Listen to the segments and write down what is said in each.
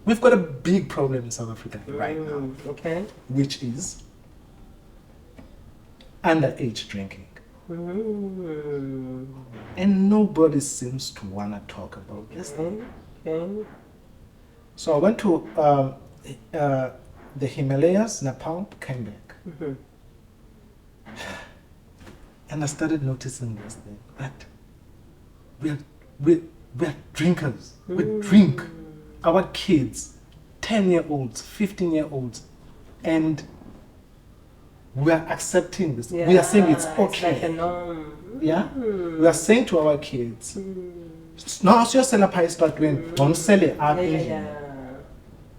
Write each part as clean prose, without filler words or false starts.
we've got a big problem in South Africa right now. Okay. Which is underage drinking. And nobody seems to want to talk about this thing. Okay. So I went to the Himalayas, Nepal, came back. And I started noticing this thing, that we're drinkers. We drink. Our kids, 10-year-olds, 15-year-olds, and we are accepting this. Yeah, we are saying it's okay. It's like a norm. Yeah? We are saying to our kids, no, so you're selling pie start when don't sell it up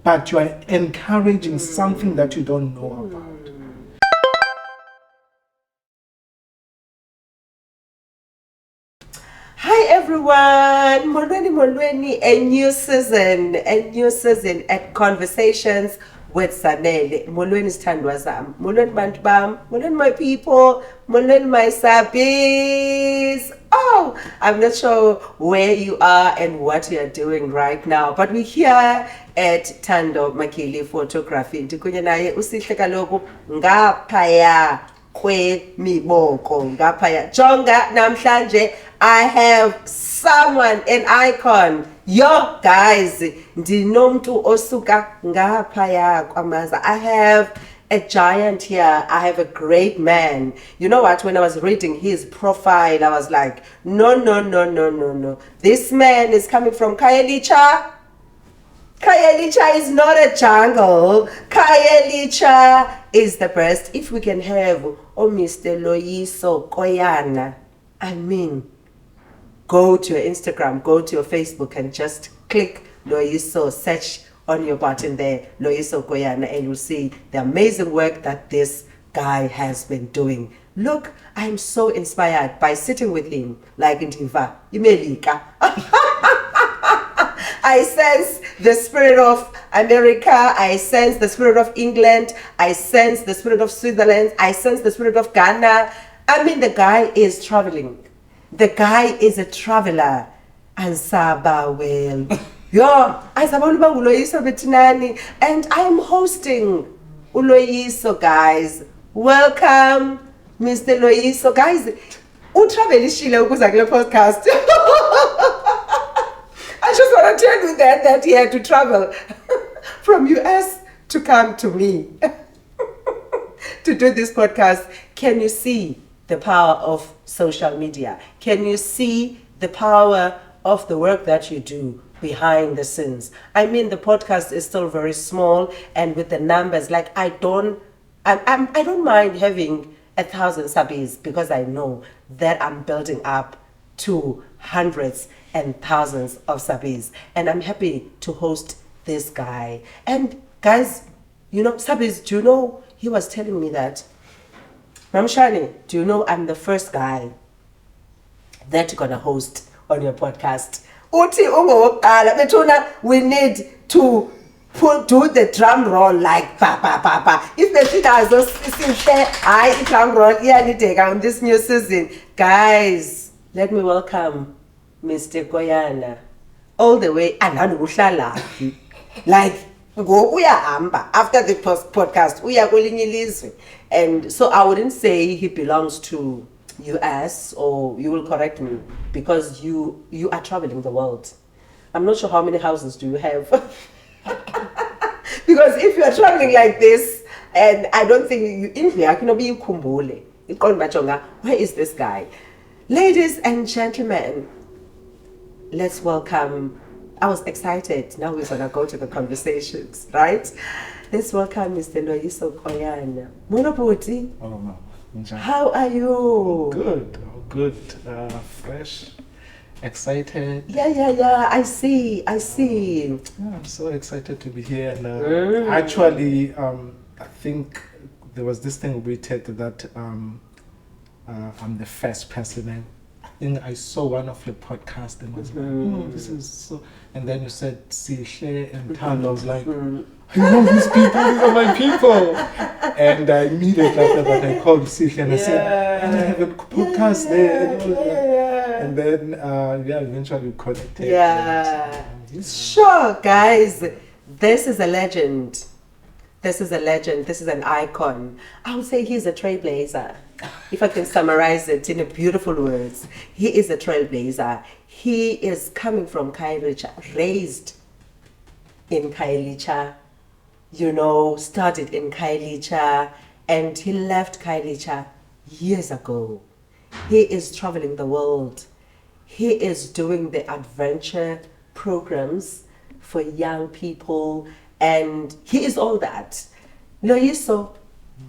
but you are encouraging something that you don't know about. Hi everyone, Molweni, a new season at Conversations with Zanele. Molweni is Thando Makili. Molweni bantu bam, molweni my people, molweni my sabis. Oh, I'm not sure where you are and what you are doing right now, but we're here at Thando Makili Photography. Ndikunye naye usihle kaloku ngaphaya kwemiboko ngaphaya. Jonga namhlanje I have someone, an icon. Yo guys, ndinomntu osuka ngaphaya kwamaza. I have a giant here. I have a great man. You know what? When I was reading his profile, I was like, no. This man is coming from Khayelitsha. Khayelitsha is not a jungle. Khayelitsha is the best. If we can have Mr. Loyiso Koyana, I mean, go to your Instagram, go to your Facebook and just click Loyiso, search on your button there, Loyiso Koyana, and you'll see the amazing work that this guy has been doing. Look, I'm so inspired by sitting with him, like in Diva, Imelika. I sense the spirit of America, I sense the spirit of England, I sense the spirit of Switzerland, I sense the spirit of Ghana. I mean, the guy is traveling. The guy is a traveler. And Saba will. Yo, and I'm hosting Loyiso, guys. Welcome, Mr. Loyiso. Guys, utravelishile ukuza kule podcast. I just want to tell you that he had to travel from US to come to me to do this podcast. Can you see the power of social media? Can you see the power of the work that you do behind the scenes? I mean, the podcast is still very small, and with the numbers, like I don't mind having 1,000 subbies because I know that I'm building up to hundreds and thousands of subbies, and I'm happy to host this guy. And guys, you know, subbies, do you know, he was telling me that, Shwane, do you know I'm the first guy that you're gonna host on your podcast? Uti ungowokuqala bethuna, we need to do the drum roll like pa pa pa pa. If befikazo sihle hayi drum roll iyalideka on this new season. Guys, let me welcome Mr. Koyana, all the way anani uhlala like go uyahamba after the podcast uya kwelinye ilizwe. And so I wouldn't say he belongs to US, or you will correct me, because you are traveling the world. I'm not sure how many houses do you have. Because if you are traveling like this, and I don't think you in here, where is this guy? Ladies and gentlemen, let's welcome. I was excited. Now we're gonna go to the conversations, right? Let's welcome Mr. Loyiso Koyana. Monopoti. Oh, no. How are you? Good. Fresh, excited. Yeah. I see. Yeah, I'm so excited to be here. And actually, I think there was this thing we said that I'm the first person. I think I saw one of your podcasts and was like, oh, this is so. And then you said, Sihle and Thando. I was like, I know these people, these are my people. And I immediately after that, I called Sihle and I said, and I have a podcast there. And then, eventually we connected. Yeah. Sure, guys. This is a legend. This is a legend. This is an icon. I would say he's a trailblazer. If I can summarize it in a beautiful words, he is a trailblazer. He is coming from Khayelitsha, raised in Khayelitsha, started in Khayelitsha, and he left Khayelitsha years ago. He is traveling the world. He is doing the adventure programs for young people, and he is all that. Loyiso,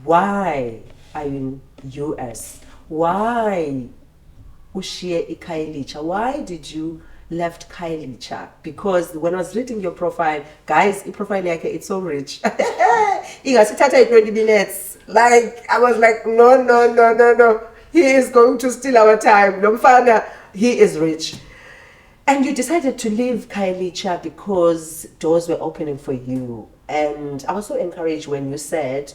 why are you in US? Why ushiye iKhayelitsha? Why did you left Khayelitsha? Because when I was reading your profile, guys, your profile it's so rich. You guys started 20 minutes. Like I was like, no. He is going to steal our time. Lomfana, he is rich. And you decided to leave Khayelitsha because doors were opening for you. And I was so encouraged when you said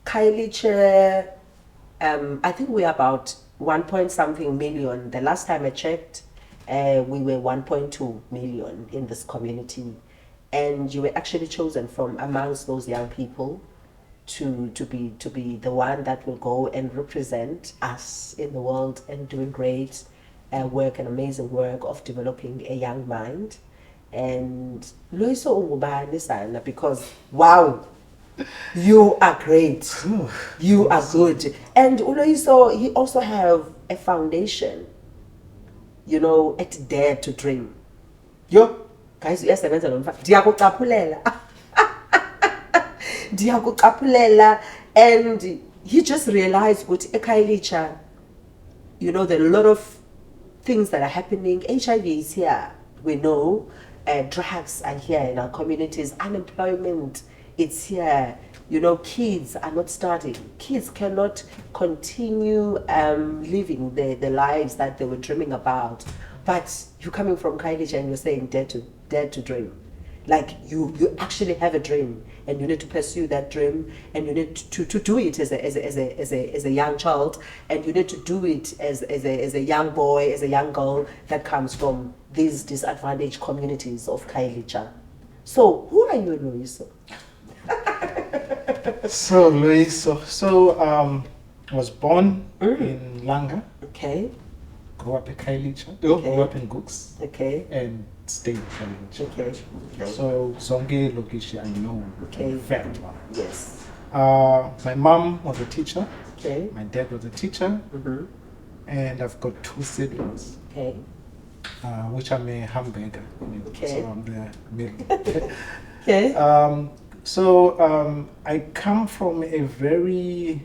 Khayelitsha, I think we're about 1 point something million. The last time I checked, we were 1.2 million in this community. And you were actually chosen from amongst those young people to be the one that will go and represent us in the world and doing great work, an amazing work of developing a young mind. And Loyiso ungubani sana, because wow, you are great. You are good. And Loyiso, he also have a foundation, at Dare to Dream. Yo, guys, uyasebenza lo mfana. Ndiyakuqaphulela. And he just realized ukuthi eKhayelitsha, there are a lot of things that are happening. HIV is here, we know. Drugs are here in our communities. Unemployment, it's here. Kids are not studying. Kids cannot continue living the lives that they were dreaming about. But you're coming from Khayelitsha and you're saying dare to dream. Like you actually have a dream, and you need to pursue that dream, and you need to do it as a young child, and you need to do it as a young boy, as a young girl that comes from these disadvantaged communities of Khayelitsha. So who are you, Loyiso? So Loyiso, I was born in Langa. Okay. Grew up in Khayelitsha. Grew up in Gooks. Okay. And stayed in Khayelitsha. Okay. So Zonge Lokishi I know very well. Yes. My mom was a teacher. Okay. My dad was a teacher. And I've got 2 siblings. Okay. Which I'm a hamburger. Okay. So I'm the middle. Okay. So I come from a very,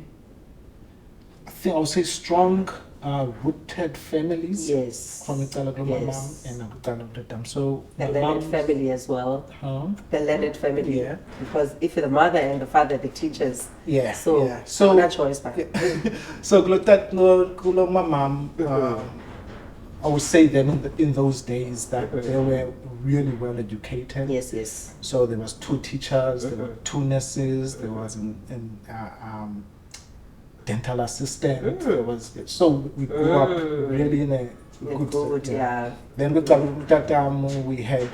I think I'll say strong, rooted families. Yes. From my mom and so the Leonard family as well. The Leonard family. Yeah. Because if the mother and the father, the teachers. Yeah. So yeah. So no choice. So my mom. I would say then in those days that they were really well educated. Yes, yes. So there was 2 teachers, there were 2 nurses, there was dental assistant. There was, so we grew up really in a good yeah. Then with that we had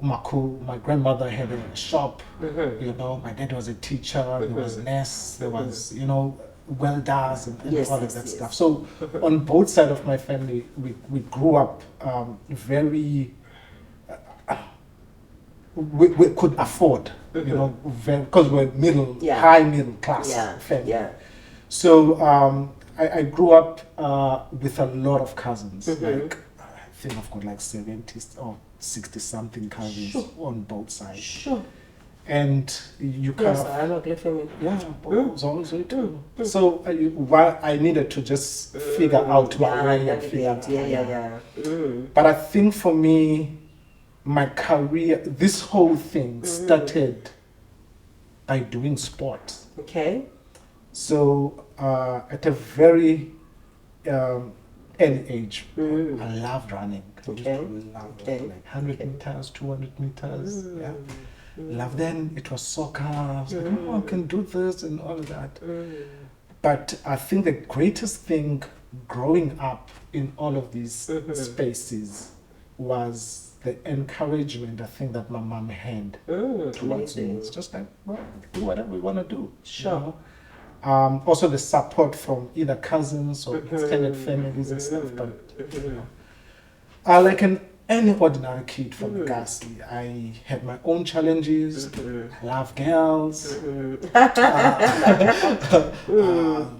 my grandmother had a shop. My dad was a teacher. There was a nurse. There was welders and all of that stuff. So on both sides of my family, we grew up very. We could afford, because we're high middle class family. Yeah. So I grew up with a lot of cousins. Like I think I've got like 70 or 60 something cousins on both sides. Sure. And you kind of I'm not family. also too. So while I needed to just figure out my way and figure out. But I think for me, my career, this whole thing started by doing sport. Okay. So at a very early age, I loved running. I used to love like 100 meters, 200 meters. Yeah. Love. Then it was soccer. I was like, I can do this and all of that. But I think the greatest thing growing up in all of these spaces was the encouragement I think that my mom had towards me. Amazing. It's just like, well, do whatever we want to do. Sure. You know? Also the support from either cousins or extended families and stuff. But you know, like any ordinary kid from Gasi, I had my own challenges. I love girls.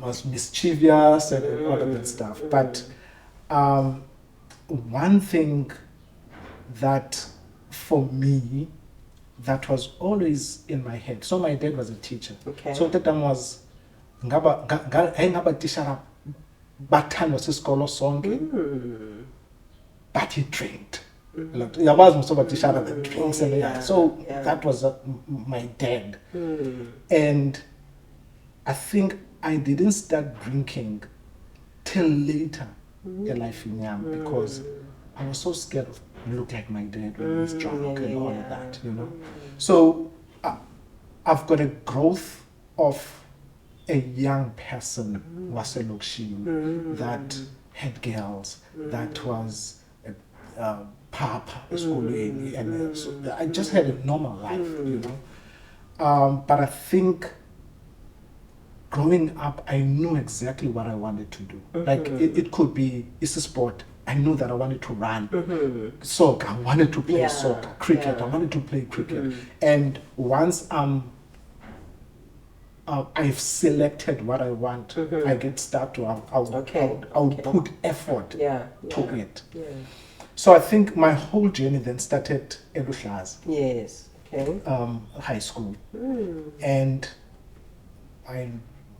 Was mischievous and all of that stuff. But one thing that for me that was always in my head. So my dad was a teacher. Okay. So that time was ngaba tishara bathandwa sisikolo sonke, but he trained. Yabazi musoba tishara that drinks and yeah. So that was my dad. And I think I didn't start drinking till later in life in Yam because I was so scared of look like my dad when he's drunk and all of that, you know. So I've got a growth of a young person waselokshini that had girls, that was papa schooling, and so I just had a normal life, you know. But I think growing up, I knew exactly what I wanted to do. Like it could be, it's a sport. I knew that I wanted to run, soccer. I wanted to play soccer, cricket. I wanted to play cricket. And once I've selected what I want, I get started. I'll put effort to it. Yeah. So I think my whole journey then started at Luhlaza. Yes. Okay. High school, and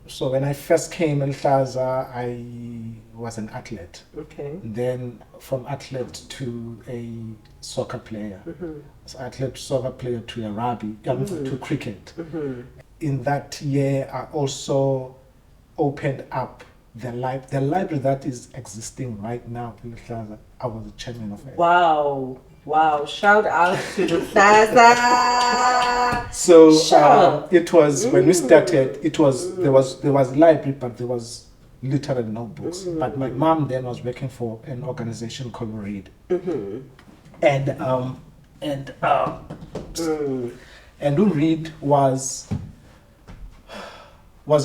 so when I first came in Luhlaza, I was an athlete. Okay. Then from athlete to a soccer player, so athlete soccer player to a rugby, to cricket. In that year, I also opened up the library that is existing right now in Luhlaza. I was the chairman of it. Wow. Wow, shout out to the Plaza. So it was when we started, there was library, but there was literally no books. But my mom then was working for an organization called Read. And Who Read was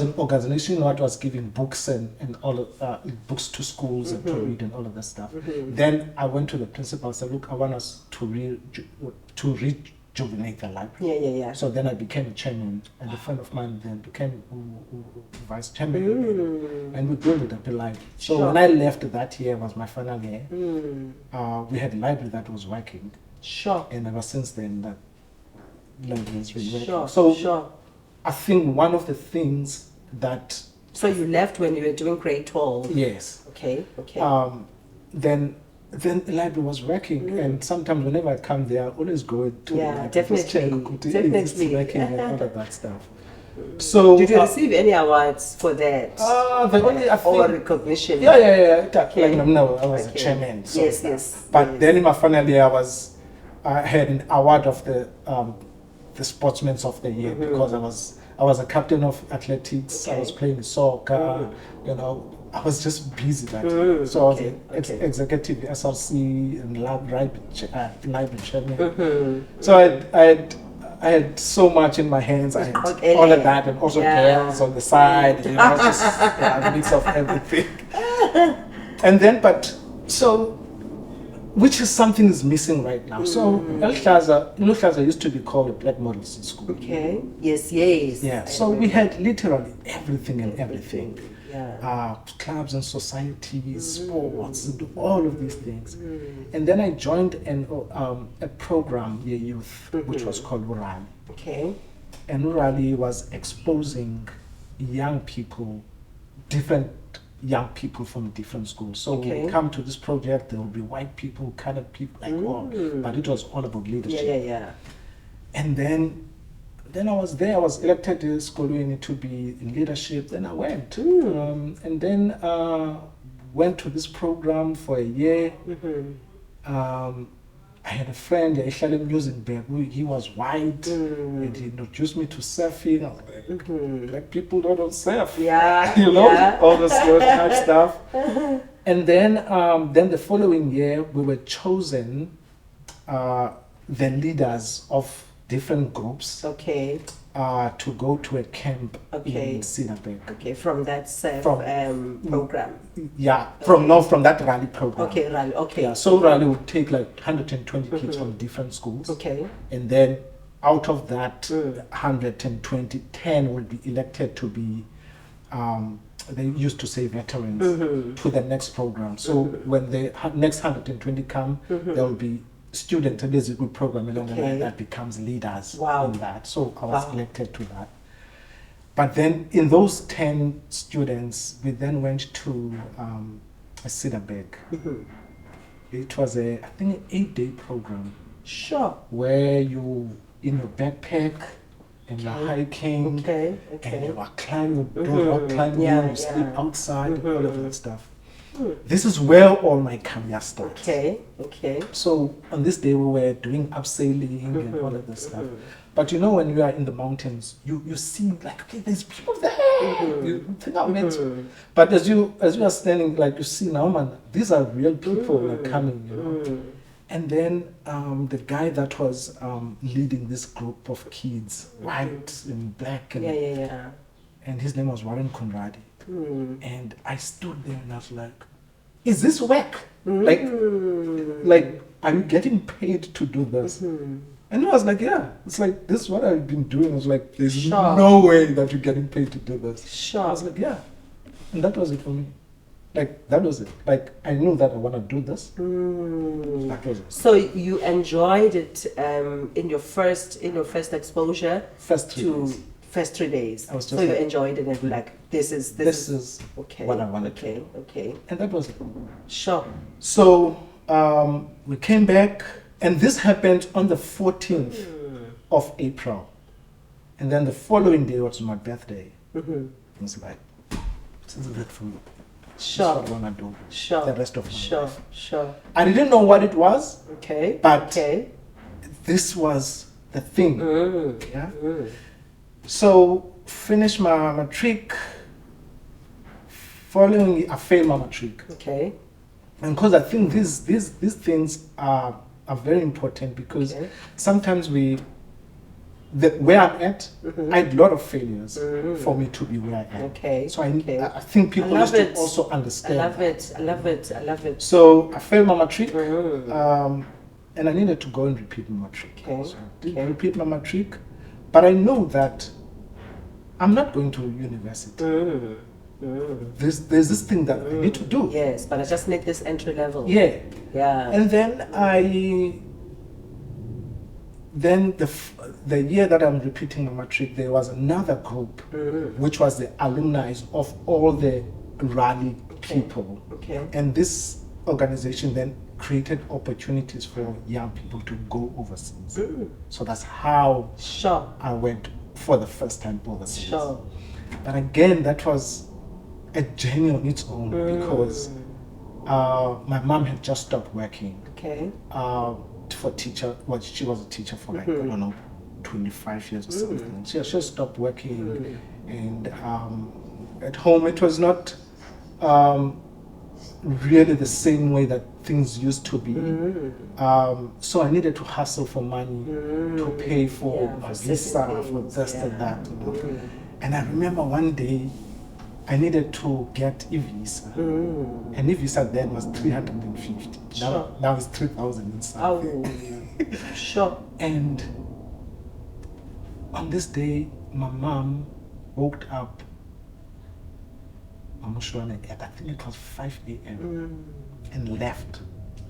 an organization that was giving books and all of books to schools and to read and all of that stuff. Then I went to the principal and said, look, I want us to rejuvenate the library. Yeah. So then I became a chairman, and a friend of mine then became vice chairman, and we built it up the library. So when I left that year, was my final year, we had a library that was working. And ever since then, that library has been working. I think one of the things that... So you left when you were doing grade 12? Yes. Okay. Then the library was working, and sometimes whenever I come there, I always go to the library. Definitely. Working and all of that stuff. So did you receive any awards for that? Or recognition? Yeah. I was a chairman. So Yes. But then in my final year, I had an award of the Sportsman of the Year because I was a captain of athletics. I was playing soccer. You know, I was just busy that year. So I was executive SRC and library chairman. So I had so much in my hands. I had all of that, and also girls on the side. You know, just a mix of everything. And then, which is something is missing right now. So Luhlaza used to be called a black model school. Okay. Yes. Yeah. So we had literally everything and everything. Clubs and societies, sports, and all of these things. And then I joined a program, youth, which was called Urali. Okay. And Urali was exposing young people, different young people from different schools. So we come to this project, there will be white people, colored people, but it was all about leadership. Yeah. And then I was there, I was elected to school to be in leadership, then I went. And then went to this program for a year. I had a friend, he was white, and he introduced me to surfing. I was like, black people don't surf. All the stereotype stuff. And then the following year, we were chosen the leaders of different groups Okay. to go to a camp Okay. in Cinnabeg. Okay. From that SEF From- program. Yeah, from that rally program. Okay. Rally. Okay. Yeah, so rally would take like 120 kids from different schools. Okay. And then out of that 120, 10 will be elected to be, they used to say veterans, to the next program. So when the next 120 come, there will be student and there's a good program along the line that becomes leaders in that. So I was elected to that. But then in those 10 students, we then went to a Cinnabeg. It was I think an 8-day program. Sure. Where you in your backpack and you're hiking and you are climbing, rock climbing, you sleep outside, all of that stuff. This is where all my career started. Okay. So on this day we were doing abseiling and all of this stuff. But you know when you are in the mountains, you see like, okay, there's people there. You think I met. But as you are standing, like you see now, man, these are real people like coming, you know. And then the guy that was leading this group of kids, white and black, and and his name was Warren Conradi. And I stood there and I was like, is this work? Like, are you getting paid to do this? And I was like, yeah, it's like, this is what I've been doing. I was like, there's no way that you're getting paid to do this. I was like, yeah. And that was it for me. Like, that was it. Like, I knew that I want to do this. That was it. So you enjoyed it in your first exposure? First 3 days. I was just you enjoyed it and like, this is okay. What I wanted to do. Okay. And that was it. Sure. So we came back, and this happened on the 14th of April. And then the following day was my birthday. I was like, this is it for me. Sure. That's what I want to do. Sure. The rest of my life. Sure. I didn't know what it was. Okay. But this was the thing. Yeah. So finished my matric. Following, I failed my matric. Okay. And because I think these things are very important, because sometimes where I'm at, I had a lot of failures for me to be where I am. Okay. So I think people need to also understand. I love it. So I failed my matric, and I needed to go and repeat my matric. Okay. So I did repeat my matric, but I know that I'm not going to university. There's this thing that I need to do. Yes, but I just need this entry level. Yeah. And then the year that I'm repeating my matric, there was another group, which was the alumni of all the rally people. Okay. And this organization then created opportunities for young people to go overseas. So that's how I went for the first time overseas. Sure. But again, that was a journey on its own, because my mom had just stopped working. Okay. For teacher, well, she was a teacher for like, I don't know, 25 years or something. She just stopped working, and at home it was not really the same way that things used to be. So I needed to hustle for money to pay for my visa, for this and that. You know? And I remember one day I needed to get a visa. And a visa then was 350. Now it's 3,000 and something. Sure. And on this day, my mom woke up, Mama Shwane, I think it was 5 a.m. and left.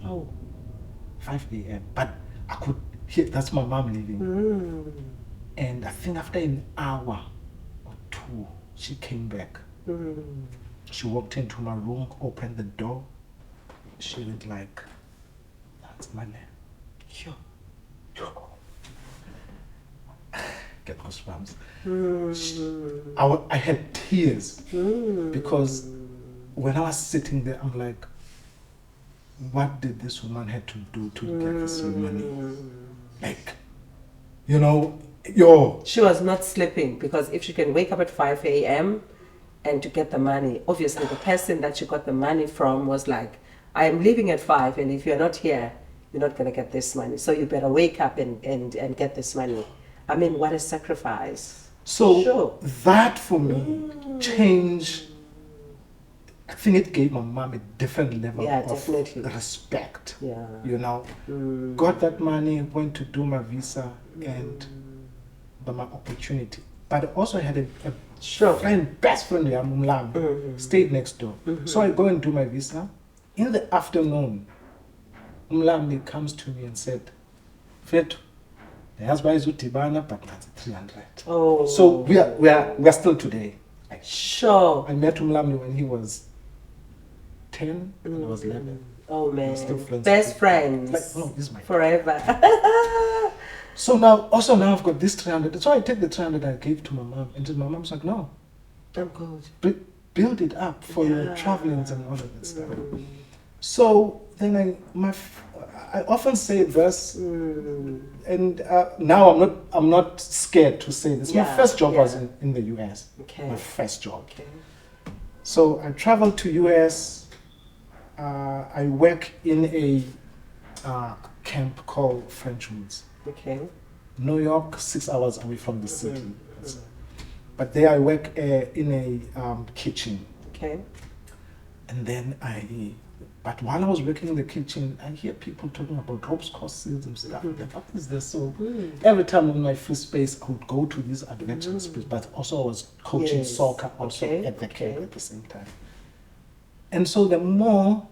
5 a.m. But I could hear, that's my mom leaving. And I think after an hour or two, she came back. She walked into my room, opened the door. She went like, that's my name. Get goosebumps. I had tears because when I was sitting there, I'm like, what did this woman have to do to get this money? Like, you know, She was not sleeping, because if she can wake up at 5 a.m. and to get the money, obviously the person that she got the money from was like, I am leaving at 5, and if you're not here, you're not going to get this money. So you better wake up and get this money. I mean, what a sacrifice. So Sure. that for me changed. I think it gave my mom a different level of definitely. respect. Yeah. You know, got that money, went to do my visa and by my opportunity. But I also had a friend, best friend, Umlami, stayed next door. So I go and do my visa. In the afternoon, Umlami comes to me and said, Fetu, the husband is Utibana, but that's 300. Oh. So we are still today. Sure. I met Umlami when he was 10 and I was 11. Oh man, still friends best friends. Like, no, this is my forever. So now I've got this 300. So I take the 300 I gave to my mom, and my mom's like, no, I'm good. Build it up for your travelings and all of that stuff. So then I often say this, and now I'm not scared to say this. My first job was in the US. Okay. My first job. Okay. So I traveled to US. I work in a camp called French Woods. Okay. New York, 6 hours away from the city. But there I work in a kitchen. Okay. And then but while I was working in the kitchen, I hear people talking about ropes courses and stuff. What is this? So every time in my free space, I would go to these adventure space, but also I was coaching soccer also at the camp at the same time. And so the more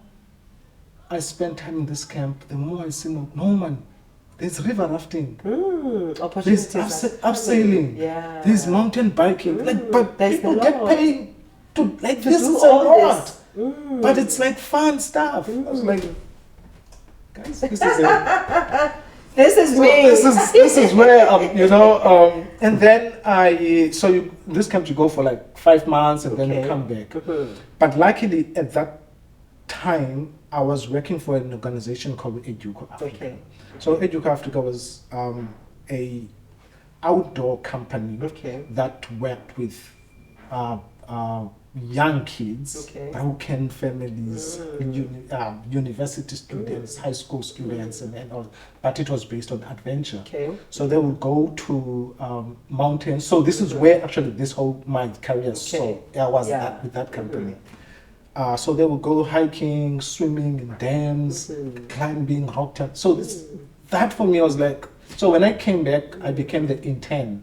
I spend time in this camp, the more I see, no man, there's river rafting, opportunities, there's abseiling, there's mountain biking, but people get paid to like this is a lot. But it's like fun stuff. I was like, guys, this is it. This is me. This is where and then this camp you go for like 5 months and then you come back. But luckily at that time I was working for an organization called Educo Africa. Okay. So Educo Africa was a outdoor company that worked with young kids, broken families, university students, high school students, and all. But it was based on adventure. So they would go to mountains. So this is where actually this whole my career was with that company. So they would go hiking, swimming in dams, climbing rock. So that for me was like. So when I came back, I became the intern.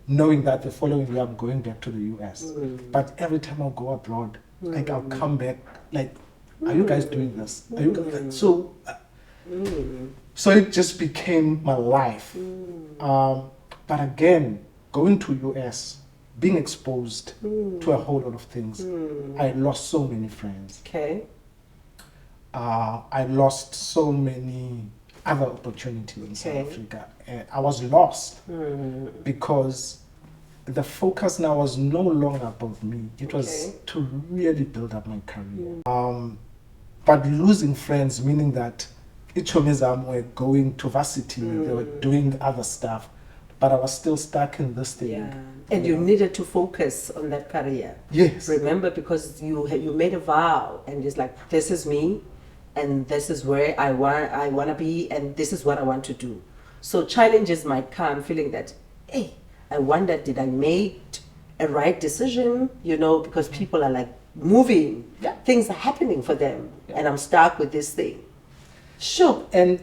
Knowing that the following year I'm going back to the US. But every time I go abroad, like I'll come back, like, are you guys doing this? Are you guys? So it just became my life. But again, going to US, being exposed to a whole lot of things, I lost so many friends. I lost so many other opportunities in South Africa. I was lost because the focus now was no longer about me. It was to really build up my career. But losing friends, meaning that each of them were going to varsity, they were doing other stuff, but I was still stuck in this thing. And you needed to focus on that career. Yes. Remember, because you made a vow, and it's like, this is me, and this is where I want to be, and this is what I want to do. So challenges might come feeling that, hey, I wonder, did I make a right decision? Because people are like moving, things are happening for them, and I'm stuck with this thing. Sure. And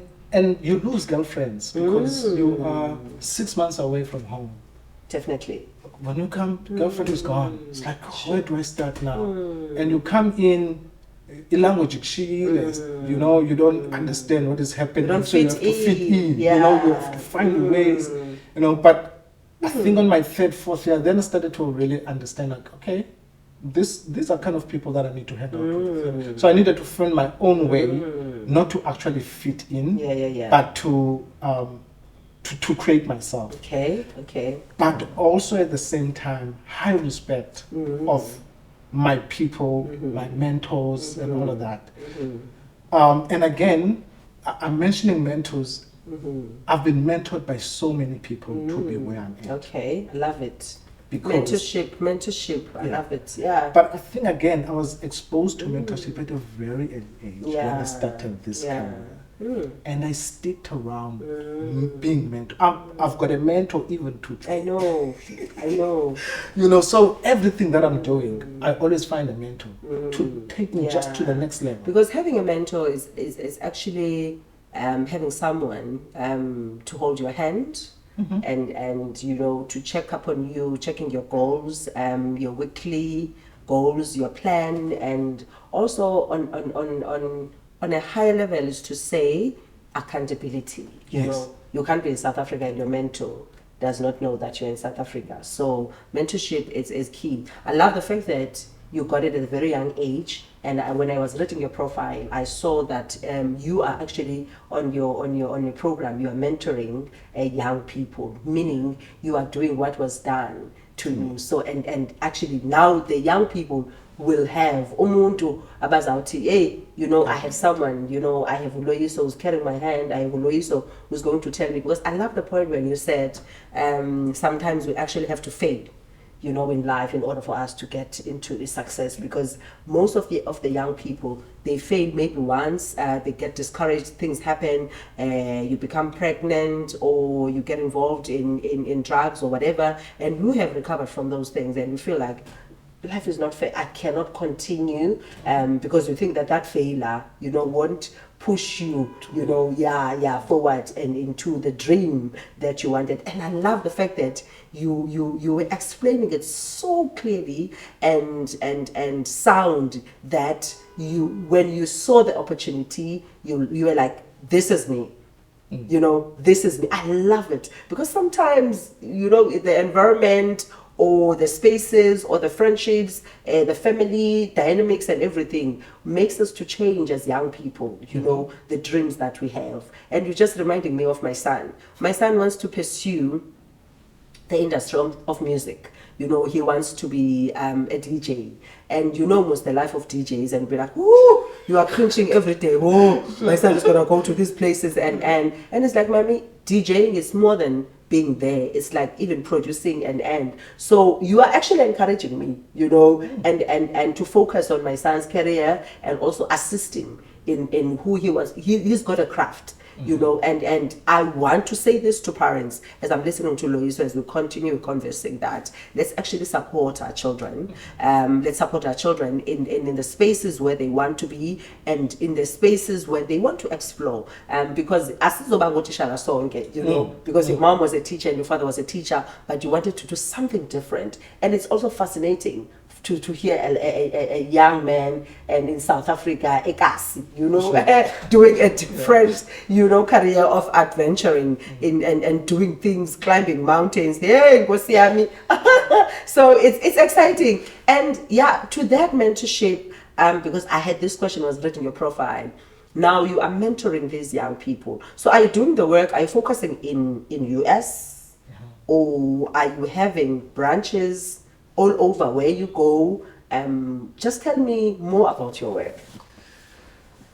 you lose girlfriends because you are 6 months away from home. Definitely. When you come, girlfriend is gone. It's like, where do I start now? And you come in, language, you don't understand what is happening. You so you have to fit in. You have to find ways. But I think on my 3rd, 4th year, then I started to really understand, like, okay, these are kind of people that I need to hang out with. So I needed to find my own way, not to actually fit in, but to create myself. But also at the same time, high respect of my people, my mentors, and all of that. And again, I'm mentioning mentors. I've been mentored by so many people to be where I'm at. I love it. Mentorship, I love it. But I think again, I was exposed to mentorship at a very early age when I started this career. and I sticked around being mentor. I've got a mentor even to. I know. You know, so everything that I'm doing, I always find a mentor to take me just to the next level. Because having a mentor is actually having someone to hold your hand. And you know, to check up on you, checking your goals, your weekly goals, your plan, and also on a higher level is to say accountability. You know, you can't be in South Africa and your mentor does not know that you're in South Africa. So mentorship is key. I love the fact that you got it at a very young age, and when I was reading your profile, I saw that you are actually on your program. You are mentoring young people, meaning you are doing what was done to you. So and actually now the young people will have umuntu abazawuthi, hey, you know, I have someone, you know, I have Loyiso who's carrying my hand, I have Loyiso who's going to tell me. Because I love the point when you said sometimes we actually have to fail, you know, in life in order for us to get into the success. Because most of the young people, they fail maybe once, they get discouraged, things happen, you become pregnant or you get involved in drugs or whatever, and you have recovered from those things and you feel like life is not fair, I cannot continue, because you think that failure, you know, won't push you, you know, forward and into the dream that you wanted. And I love the fact that you were explaining it so clearly and sound that you, when you saw the opportunity, you were like, this is me. You know, this is me. I love it, because sometimes, you know, the environment or the spaces or the friendships, the family dynamics and everything makes us to change as young people, you know, the dreams that we have. And you're just reminding me of my son. My son wants to pursue the industry of music. You know, he wants to be a DJ. And you know most the life of DJs and be like, oh, you are cringing every day. Oh, my son is going to go to these places. And it's like, mommy, DJing is more than being there. It's like even producing and so you are actually encouraging me, you know, and to focus on my son's career and also assisting in who he was. He's got a craft, you know, and I want to say this to parents as I'm listening to Loyiso as we continue conversing, that let's actually support our children. Let's support our children in the spaces where they want to be and in the spaces where they want to explore. Because you know, because your mom was a teacher and your father was a teacher, but you wanted to do something different. And it's also fascinating to hear a young man and in South Africa, you know, doing a different, you know, career of adventuring and doing things, climbing mountains. Hey, go see me. So it's exciting. And yeah, to that mentorship, because I had this question, I was reading your profile. Now you are mentoring these young people. So are you doing the work? Are you focusing in US, or are you having branches all over where you go? Just tell me more about your work.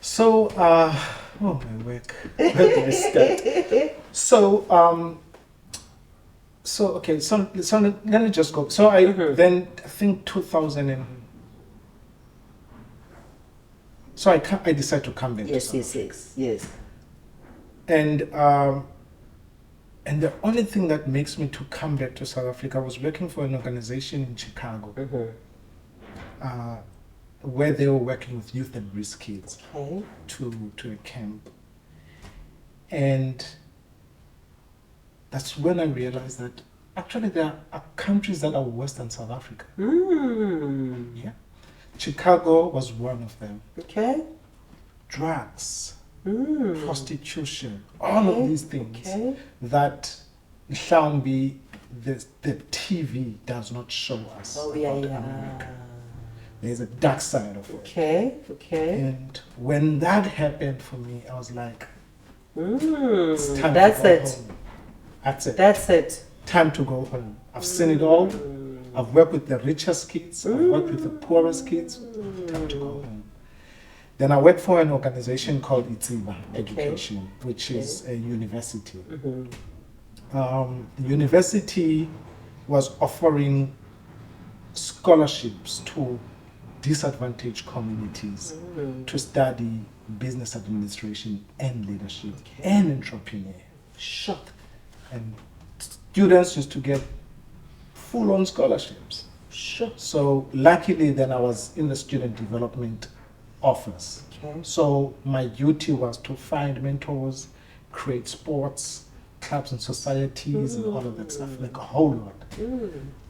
So, my work. Where do I start? So, okay. So let me just go. So I think 2000 and. So I decided to come back. Yes. And the only thing that makes me to come back to South Africa was working for an organization in Chicago, where they were working with youth and risk kids to a camp. And that's when I realized that actually there are countries that are worse than South Africa. Yeah. Chicago was one of them. Okay. Drugs, prostitution, all of these things that the TV does not show us about America. There's a dark side of it. Okay. And when that happened for me, I was like, it's time to go home. That's it. Time to go home. I've seen it all. I've worked with the richest kids. I've worked with the poorest kids. Time to go home. Then I worked for an organization called Itsiba Education, which is a university. The university was offering scholarships to disadvantaged communities to study business administration and leadership and entrepreneurship. Sure. And students used to get full-on scholarships. Sure. So luckily then I was in the student development office. Okay. So my duty was to find mentors, create sports, clubs and societies and all of that stuff, like a whole lot.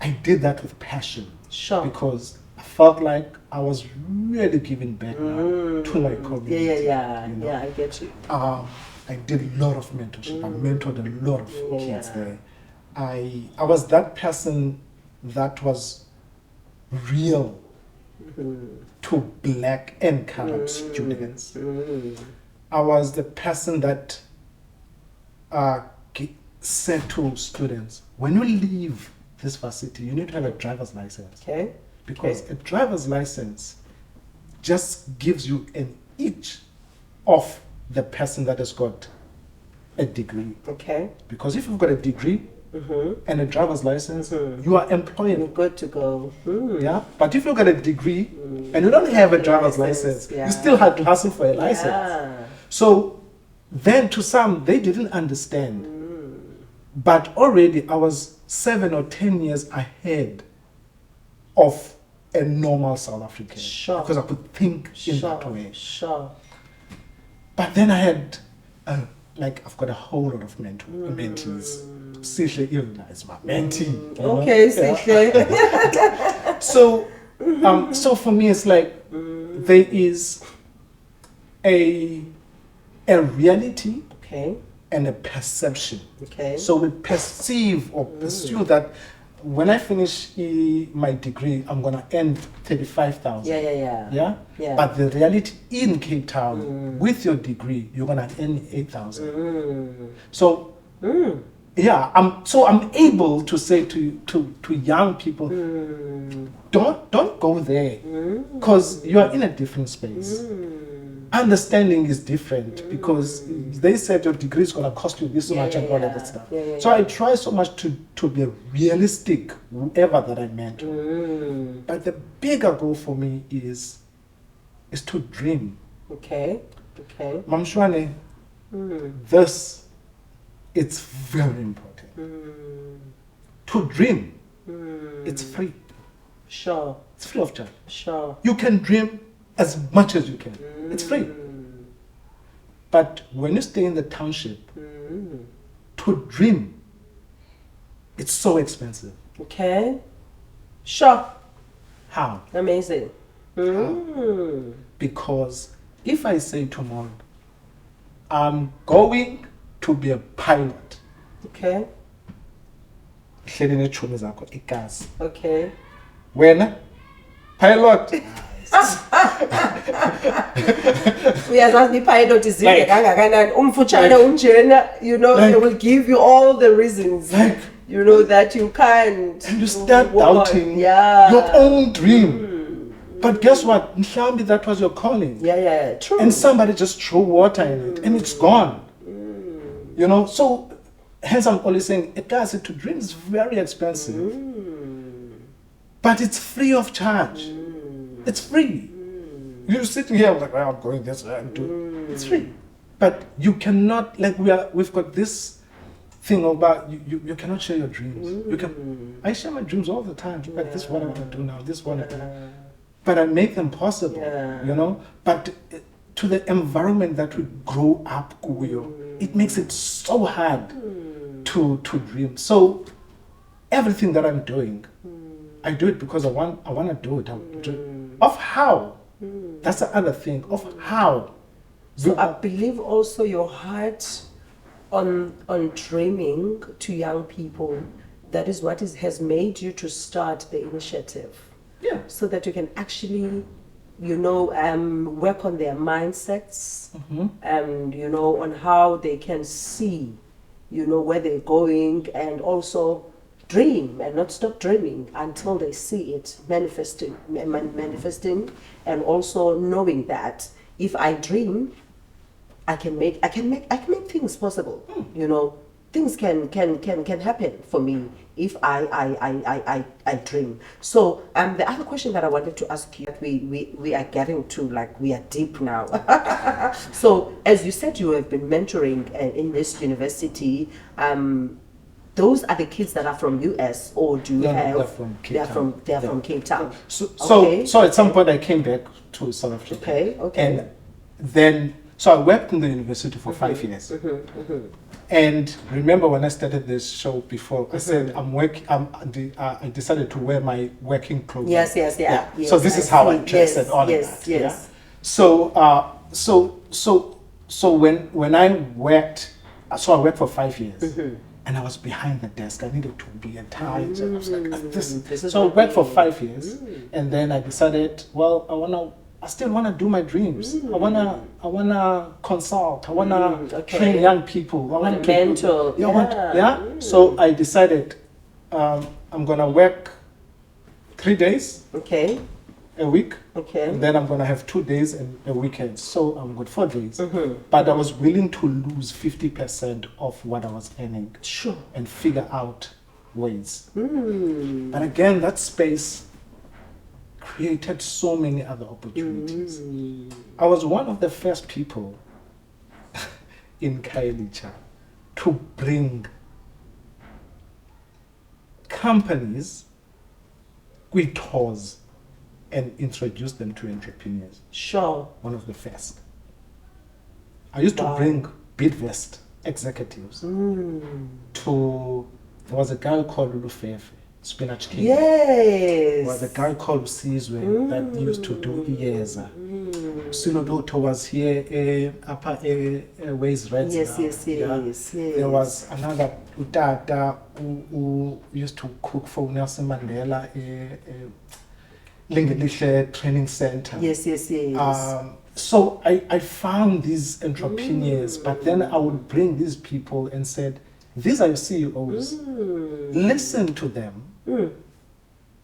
I did that with passion. Sure. Because I felt like I was really giving back now to my community. Yeah, you know. yeah, I get you. I did a lot of mentorship. I mentored a lot of kids there. I was that person that was real to black and colored students. I was the person that said to students, when you leave this varsity, you need to have a driver's license. Okay. Because a driver's license just gives you an itch of the person that has got a degree. Okay. Because if you've got a degree and a driver's license, you are You're employable. good to go. Yeah. But if you've got a degree and you don't have a driver's license, you still have to hustle for a license. Yeah. So then to some, they didn't understand. But already I was 7 or 10 years ahead of a normal South African. Sure. Because I could think in that way. Sure. But then I had, I've got a whole lot of mentees. Sihle even is my mentee. you know? Okay, Sihle. So for me, it's like there is a reality Okay. and a perception. Okay. So we perceive or pursue that when I finish my degree, I'm gonna earn 35,000. Yeah. But the reality in Cape Town, with your degree, you're gonna earn 8,000. So yeah, I'm able to say to young people, don't go there, because you are in a different space. Understanding is different because they said your degree is going to cost you this much and all of that stuff. So I try so much to be realistic, whoever that I mentor. But the bigger goal for me is to dream. Okay. Mam Shwane, this, it's very important. To dream, it's free. Sure. It's free of charge. Sure. You can dream as much as you can. It's free. But when you stay in the township, to dream, it's so expensive. Okay. Sure. How? Amazing. Because if I say tomorrow, I'm going to be a pilot. Okay. Okay. Okay. When? Pilot. Uyazazi ipilot izinde kangakanani umfutshane unjena, they will give you all the reasons that you can't, and you start walk. doubting Yeah. your own dream. But guess what? Mhlawumbe that was your calling. Yeah, true. And somebody just threw water in it and it's gone. So hence I'm always saying to dream is very expensive. But it's free of charge. It's free. You're sitting here like, well, I'm going this way and do. It's free. But you cannot, we've got this thing about you cannot share your dreams. I share my dreams all the time. Like this is what I want to do now, this is what I do. But I make them possible, But to the environment that we grow up with, it makes it so hard to dream. So everything that I'm doing, I do it because I want to do it. Of how? That's the other thing. Of how? So I believe also your heart on dreaming to young people, that is what has made you to start the initiative. Yeah. So that you can actually, work on their mindsets and, on how they can see, where they're going, and also dream and not stop dreaming until they see it manifesting, and also knowing that if I dream, I can make things possible. things can happen for me if I dream. So the other question that I wanted to ask you, we are getting to, like, we are deep now. So as you said, you have been mentoring in this university. Those are the kids that are from US, or do you have? They're from Cape Town. They're from Cape Town. So at some point I came back to South Africa. Okay. And then, so I worked in the university for 5 years. And remember when I started this show before, I said I decided to wear my working clothes. Yes. So this is how I dress and all of that. Yeah? So when I worked, so I worked for 5 years. And I was behind the desk. I needed to be tied. I was like, this is so I worked for 5 years, and then I decided, well, I still wanna do my dreams. I wanna consult. I wanna train young people. I wanna mentor. So I decided, I'm gonna work 3 days. A week. And then I'm gonna have 2 days and a weekend. So I'm good 4 days. But I was willing to lose 50% of what I was earning. Sure. And figure out ways. But again, that space created so many other opportunities. I was one of the first people in Kailicha to bring companies with tours and introduce them to entrepreneurs. Sure. One of the first. I used to bring Bidvest executives to, there was a guy called Lufefe, Spinach King. Yes. There was a guy called Sizwe that used to do Iyeza. Silodoto was here, upper ways red. Yes. There was another Utata who used to cook for Nelson Mandela, Lingelishe Training Center. Yes. So I found these entrepreneurs, but then I would bring these people and said, these are your CEOs. Listen to them,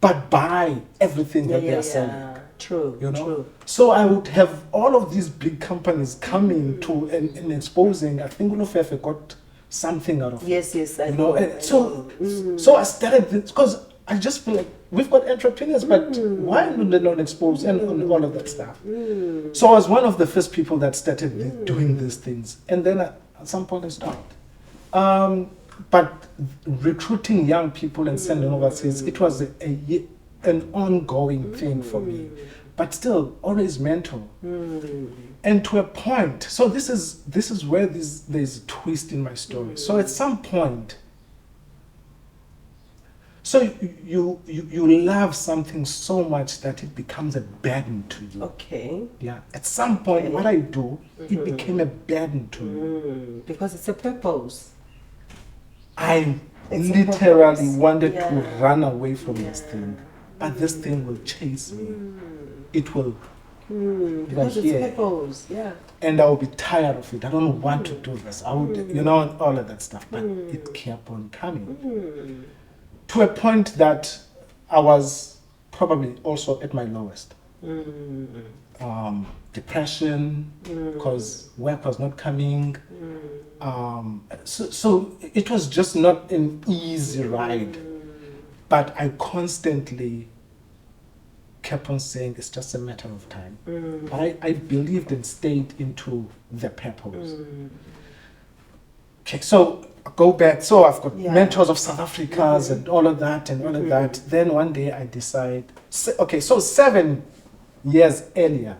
but buy everything that they're selling. True. True. So I would have all of these big companies coming to and exposing. I think Ulufefe got something out of it. Yes. I know. So I started this because I just feel like we've got entrepreneurs, but why do they not expose and all of that stuff? So I was one of the first people that started doing these things, and then at some point I stopped. But recruiting young people and sending overseas, it was an ongoing thing for me. But still, always mentor. And to a point, so this is where there's a twist in my story. So at some point, so you love something so much that it becomes a burden to you. Okay. Yeah. At some point, what I do, it became a burden to me. Because it's a purpose. I literally wanted to run away from this thing, but this thing will chase me. It will. Because it's purpose. And I will be tired of it. I don't want to do this. I would, all of that stuff. But it kept on coming. To a point that I was probably also at my lowest. Depression, because work was not coming. So it was just not an easy ride. But I constantly kept on saying it's just a matter of time. But I believed and stayed into the purpose. Okay, so go back. So I've got mentors of South Africans and all of that and all of that. Then one day I decide, okay, so 7 years earlier,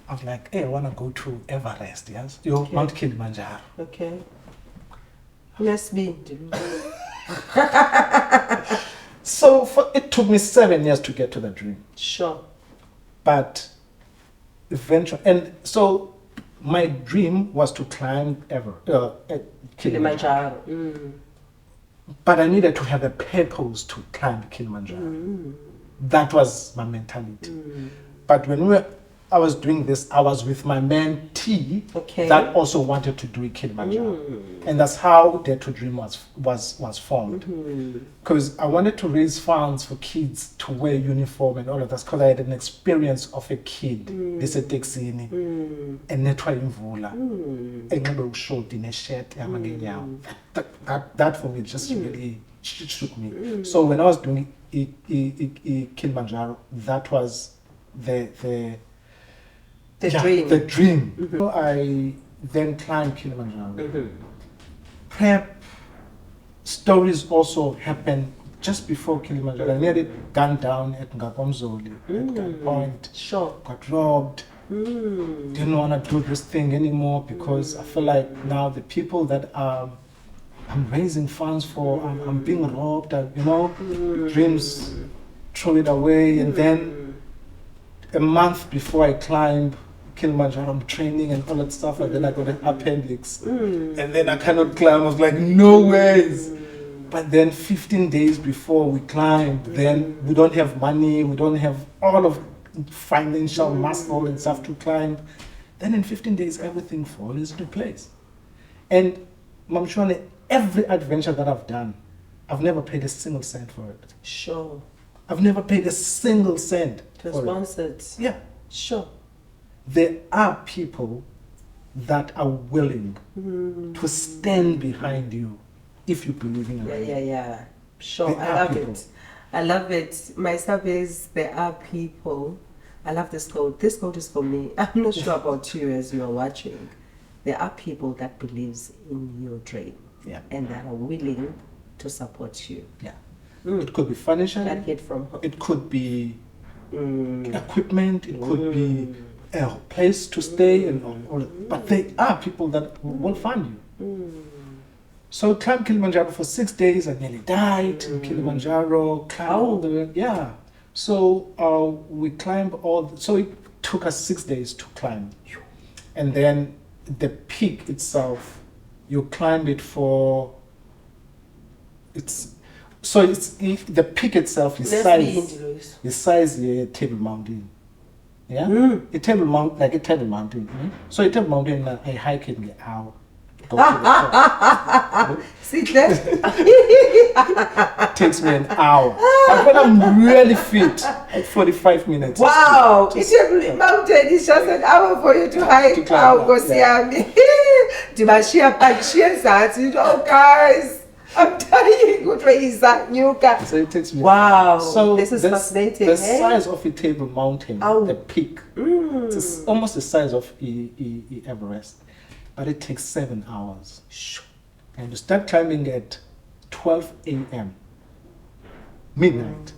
I'm like, hey, I want to go to Everest, yes? Mount Kilimanjaro. Okay. Let's be. So it took me 7 years to get to the dream. Sure. But eventually, and so my dream was to climb Kilimanjaro. But I needed to have a purpose to climb Kilimanjaro. That was my mentality. But when we were I was doing this, I was with my man T, that also wanted to do Kilimanjaro, and that's how Dare to Dream was formed. Because I wanted to raise funds for kids to wear uniform and all of that. Because I had an experience of a kid, this at Texini, and netwa imvula, engabe ushoti neshirt yamangenyawo. That for me just really shook me. So when I was doing Kilimanjaro, that was the dream. The dream. So I then climbed Kilimanjaro. Prep stories also happened just before Kilimanjaro. I nearly gunned down at Ngakomzoli at that point. Sure. Got robbed. Didn't want to do this thing anymore because I feel like now the people that I'm raising funds for, I'm being robbed, dreams, throw it away. And then a month before I climbed Kilimanjaro, I'm training and all that stuff, and then I got an appendix. And then I cannot climb. I was like, no ways. But then 15 days before we climb, then we don't have money, we don't have all of financial muscle and stuff to climb. Then in 15 days, everything falls into place. And Mam Shwane, every adventure that I've done, I've never paid a single cent for it. Sure. I've never paid a single cent for it. Sponsored. Yeah. Sure. There are people that are willing to stand behind you if you believe in it. Yeah. Sure. I love it. I love it. My stuff is, there are people. I love this quote. This quote is for me. I'm not sure about you as you are watching. There are people that believes in your dream. Yeah. And that are willing to support you. Yeah. It could be financial. That hit from home. It could be equipment. It could be a place to stay, and all. But there are people that will fund you. So climbed Kilimanjaro for 6 days. I nearly died in Kilimanjaro. Climbed all the way. Yeah. So we climbed so it took us 6 days to climb, and then the peak itself, you climb it for. The peak itself is size Table Mountain. Yeah, a table mountain, like a table mountain. So a table mountain, I hike in the hour. See that? Takes me an hour. But when I'm really fit, like 45 minutes. Wow! A table mountain is just an hour for you to hike. Go see oh guys, I'm dying. So it takes me. Wow! So this is fascinating. The size of a table mountain, the peak, it's almost the size of Everest, but it takes 7 hours. And you start climbing at 12 a.m. midnight,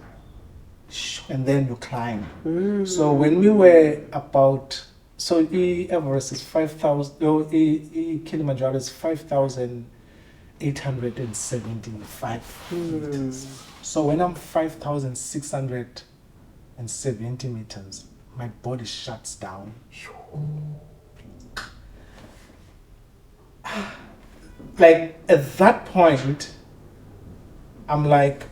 and then you climb. So when we were about, Everest is 5,000. Kilimanjaro is 5,875 meters. So when I'm 5,670 meters, my body shuts down. Like at that point, I'm like,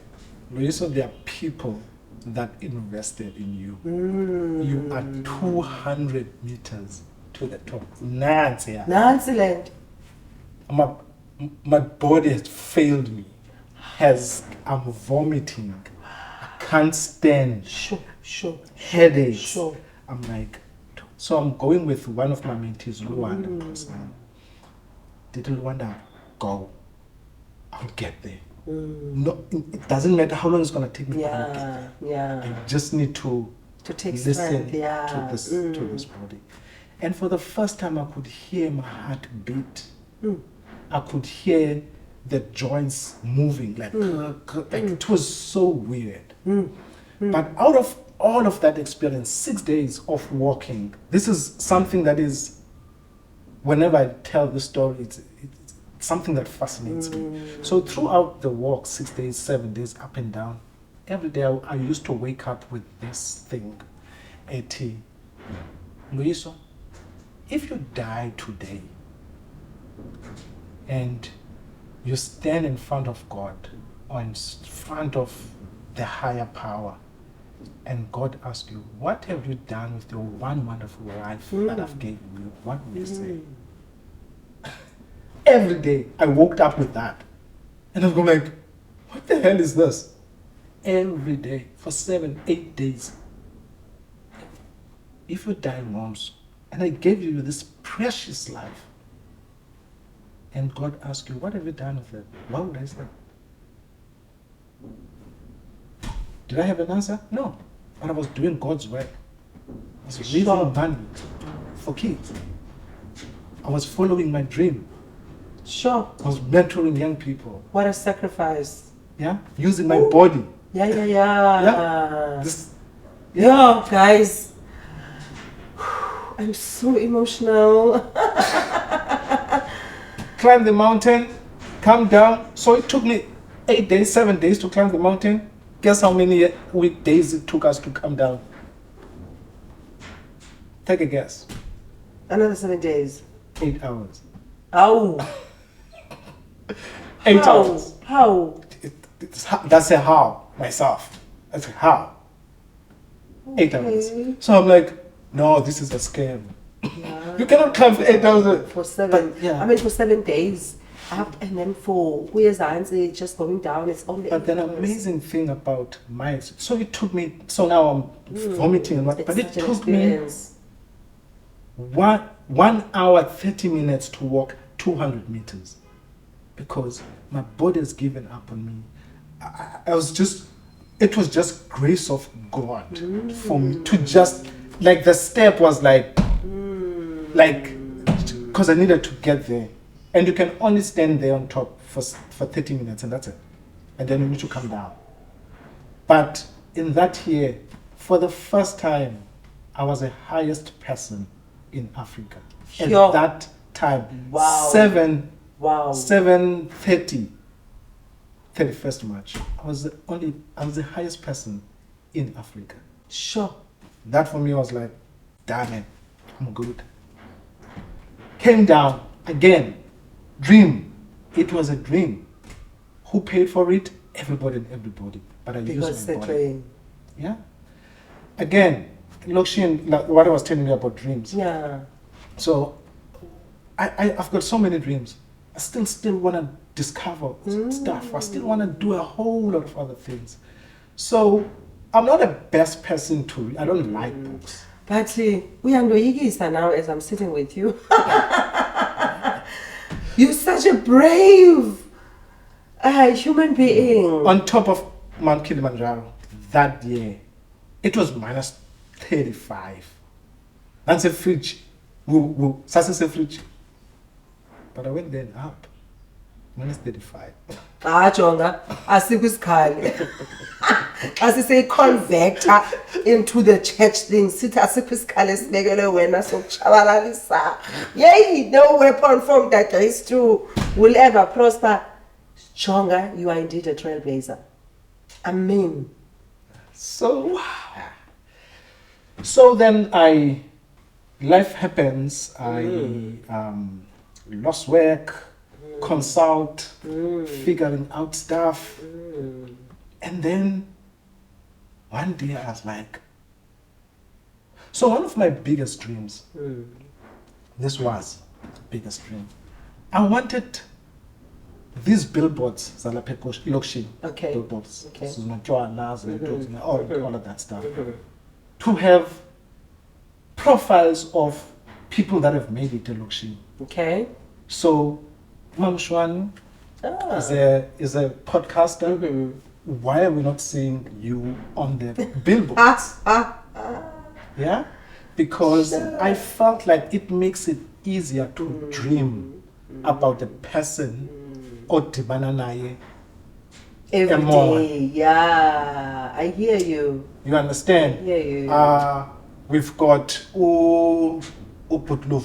Loyiso, there are people that invested in you. You are 200 meters to the top. Nancy. My body has failed me. I'm vomiting. I can't stand. Sure. Headaches. Sure. I'm like, so I'm going with one of my mentees, Luanda. Did Luanda go? I'll get there. No, it doesn't matter how long it's gonna take me. Yeah. I just need to take listen strength, to this body. And for the first time, I could hear my heart beat. I could hear the joints moving, like it was so weird. But out of all of that experience, 6 days of walking, this is something that is, whenever I tell this story, it's something that fascinates me. So throughout the walk, 6 days, 7 days, up and down, every day I used to wake up with this thing, Loyiso, if you die today and you stand in front of God or in front of the higher power and God asks you, what have you done with your one wonderful life that I've given you? What would you say? Every day I woke up with that. And I'm going like, what the hell is this? Every day for 7-8 days. If you die once, and I gave you this precious life, and God asks you, what have you done with it? What would I say? Did I have an answer? No. But I was doing God's work. I was raising money for kids. I was following my dream. Sure. I was mentoring young people. What a sacrifice. Yeah? Using my body. Yeah. Yeah? Yeah, guys. I'm so emotional. Climb the mountain, come down. So it took me 8 days, 7 days to climb the mountain. Guess how many weekdays it took us to come down? Take a guess. Another 7 days. 8 hours. Oh. 8 hours. How? That's a how, myself. That's a how. Okay. 8 hours. So I'm like, no, this is a scam. Yeah. You cannot climb for 8 hours. For 7. But, yeah. I mean, for 7 days. Up and then for where's the answer just going down? It's only. But the amazing thing about my, so it took me, so now I'm vomiting and what, but it took me 1 hour 30 minutes to walk 200 meters because my body has given up on me. I was just, it was just grace of God for me to just, like the step was like, because I needed to get there. And you can only stand there on top for 30 minutes and that's it. And then you need to come down. But in that year, for the first time, I was the highest person in Africa. At that time, wow. 7:30, 31st March. I was the highest person in Africa. Sure. That for me was like, damn it, I'm good. Came down again. Dream. It was a dream. Who paid for it? Everybody and everybody. But I used my body. Train. Yeah. Again, Lokshin, like what I was telling you about dreams. Yeah. So I've got so many dreams. I still want to discover stuff. I still want to do a whole lot of other things. So I'm not the best person to read. I don't like books. But we are now as I'm sitting with you. You're such a brave human being. On top of Mount Kilimanjaro, that year, it was minus 35. That's a fridge. That's a fridge. But I went there and up. Minus 35. Jonga, as I say, convector into the church thing. Sit as yay, no weapon formed against you will ever prosper. Jonga, you are indeed a trailblazer. Amen. So then life happens. I lost work, consult, figuring out stuff. And then one day I was like, so one of my biggest dreams, this was the biggest dream. I wanted these billboards, okay. billboards, Okay. all of that stuff, to have profiles of people that have made it to Lokshin. Okay. So, Mam Shwane is a podcaster. Why are we not seeing you on the billboards? Yeah? Because I felt like it makes it easier to dream about the person or Tibananaye. Every day, yeah. I hear you. You understand? I hear you. We've got Uputluv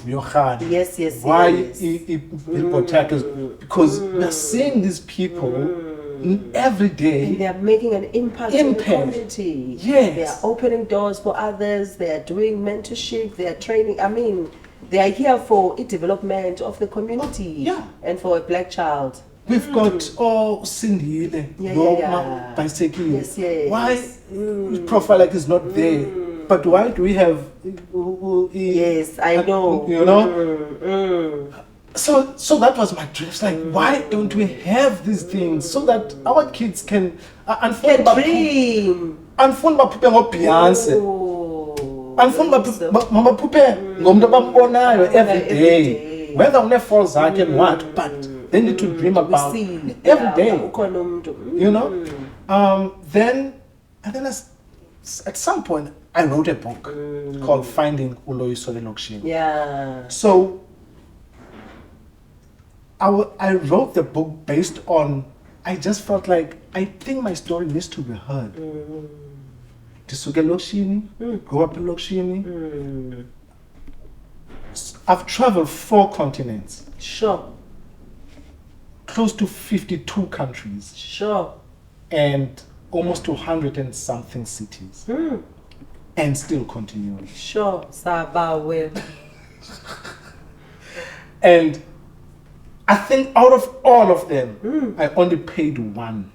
Yohan. Yes. Why billboard tackers? Because we're seeing these people every day. And they are making an impact in the community. Yes. They are opening doors for others. They are doing mentorship. They are training. I mean, they are here for the development of the community. Yeah. And for a black child. We've got Sindile, bicycle. Yes, yes. Why profile like is not there? But why do we have? Yes, I know. You know. So that was my dream. It's like, why don't we have these things so that our kids can dream? Andifuni baphuphe ngoBeyonce. Andifuni baphuphe ngomuntu abambonayo every day. Whether une-fall zakhe and what, but they need to dream about every day. You know? Then at some point, I wrote a book called Finding Loyiso Koyana. Yeah. So I wrote the book based on, I just felt like, I think my story needs to be heard. Ndisuke elokishini, grew up in elokishini. I've traveled 4 continents. Sure. Close to 52 countries. Sure. And almost 200 and something cities. And still continuing. Sure. Sabawe. And I think out of all of them, I only paid one.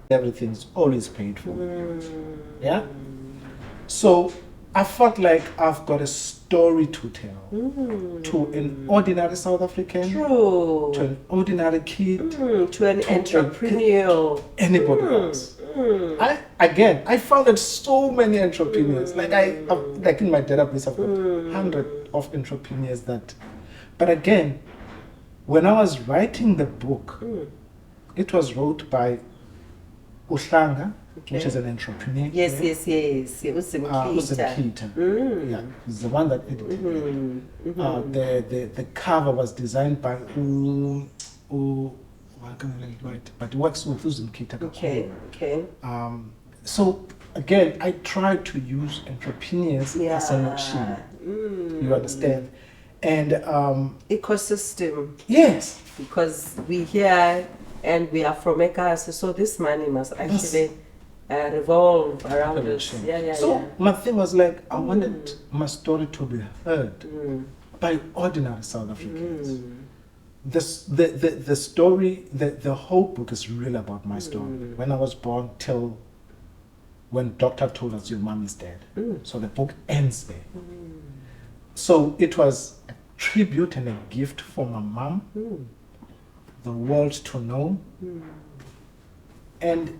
Everything's always paid for. Yeah? So I felt like I've got a story to tell to an ordinary South African, to an ordinary kid, to an entrepreneur, anybody else. I founded so many entrepreneurs. Like in my database, I've got 100 of entrepreneurs that. But again, when I was writing the book, it was wrote by Uhlanga, which is an entrepreneur. Yes. It was Peter. Yeah, he's the one that edited it. The cover was designed by I can't write, but it works with Uzimkita. Okay. So again, I tried to use entrepreneurs as a machine. You understand? And ecosystem. Yes. Because we here and we are from Ekasi, so this money must actually revolve around us. So my thing was like, I wanted my story to be heard by ordinary South Africans. The story, the whole book is really about my story. When I was born till when doctor told us your mom is dead. So the book ends there. So it was a tribute and a gift for my mom, the world to know, and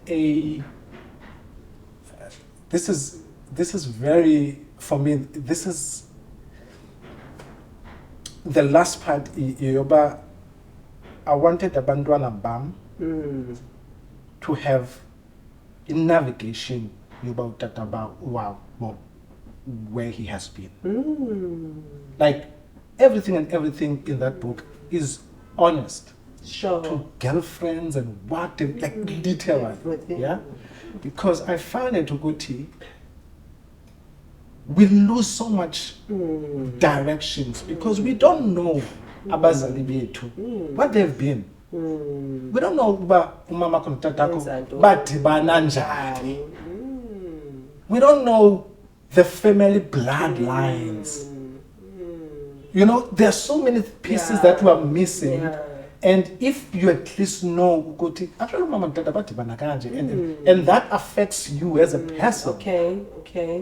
this is very, for me, this is the last part. I wanted abantwana bam to have in navigation about where he has been. Like everything in that book is honest. Sure. To girlfriends and what, like detail. Yeah? Because I found it Uguti, we lose so much directions because we don't know abazali bethu what they've been. We don't know about umama kontatako badibana njani. We don't know the family bloodlines. You know, there are so many pieces that we are missing. And if you at least know, and that affects you as a person. Okay.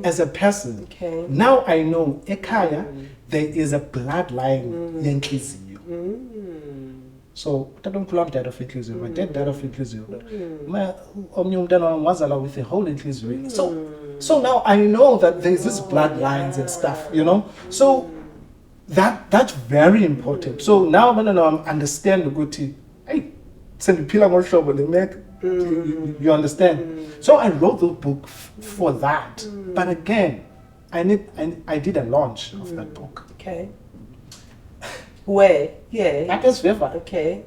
As a person. Okay. Now I know, Ekaya, there is a bloodline yenkliziyo. So, my dad of inclusive, my dad died of inclusive. My wazala with a whole inclusive. So now I know that there's this bloodlines and stuff, you know. So that's very important. So now when I understand the good tea, hey, send the pillar more trouble they make. You understand? So I wrote the book for that. But again, I did a launch of that book. Okay. Where? Yeah. That is Viva. Okay.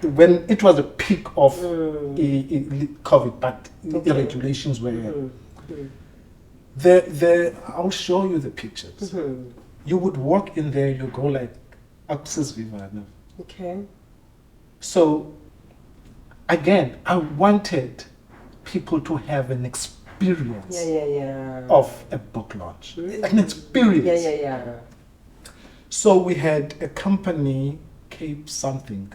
When it was the peak of COVID, but the regulations were I'll show you the pictures. You would walk in there, you go like, Access Viva. Okay. So, again, I wanted people to have an experience of a book launch. An experience. Yeah. So we had a company, Cape something,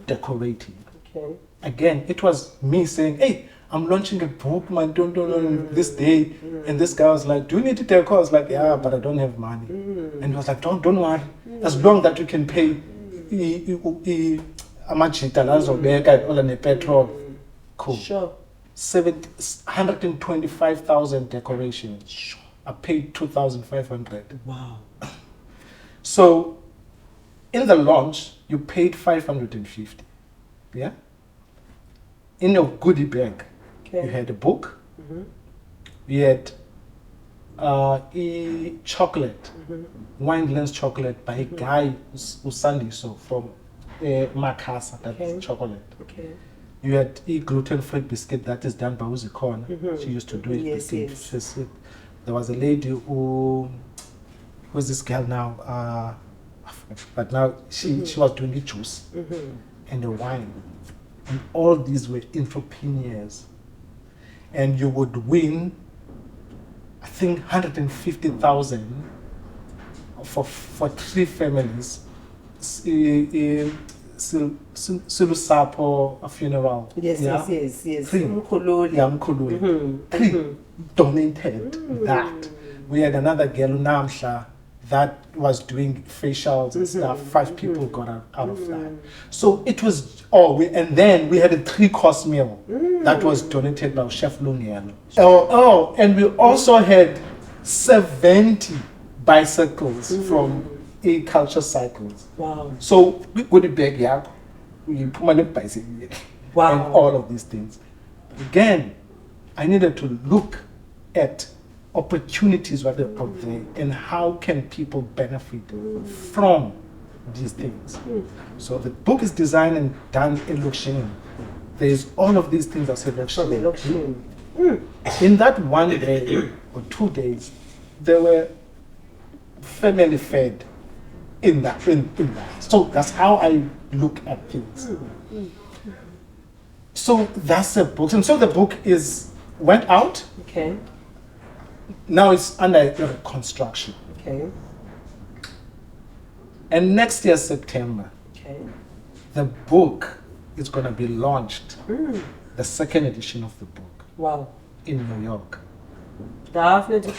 decorating. Okay. Again, it was me saying, hey, I'm launching a book, man, don't this day. And this guy was like, do you need to decor? I was like, yeah, but I don't have money. And he was like, don't worry. As long that you can pay amachita lazobeka all the petrol. Cool. Sure. 125,000 decorations. Sure. I paid 2,500. Wow. So in the launch, you paid 550. Yeah? In your goodie bag, Okay. you had a book, Mm-hmm. you had a chocolate, wine glass chocolate by a guy Usandiso from Makasa, that's Okay. chocolate. Okay. You had a gluten-free biscuit that is done by Uzikona. Mhm. She used to do it. Yes, yes. There was a lady who's this girl now? But now she was doing the juice and the wine. And all these were entrepreneurs. And you would win, I think, 150,000 for 3 families. Silusapo, a funeral. Yes, yeah? yes. 3. Mkhululi. Yeah, Mkhululi. Mhm. 3 donated that. We had another girl, Namsha, that was doing facials and stuff. 5 people got out of that. So it was, and then we had a 3-course meal that was donated by Chef Lungiano. And we also had 70 bicycles from A-Culture Cycles. Wow. So we go to bag, yeah, we put my bicycle, Wow. and all of these things. Again, I needed to look at opportunities that are out there and how can people benefit from these things. So the book is designed and done in Luxin. There's all of these things that say Luxin. In that one day or 2 days, they were family fed in that. So that's how I look at things. So that's the book. And so the book went out. Okay. Now it's under construction. Okay. And next year, September, Okay. the book is going to be launched. The 2nd edition of the book Wow. in New York. Definitely.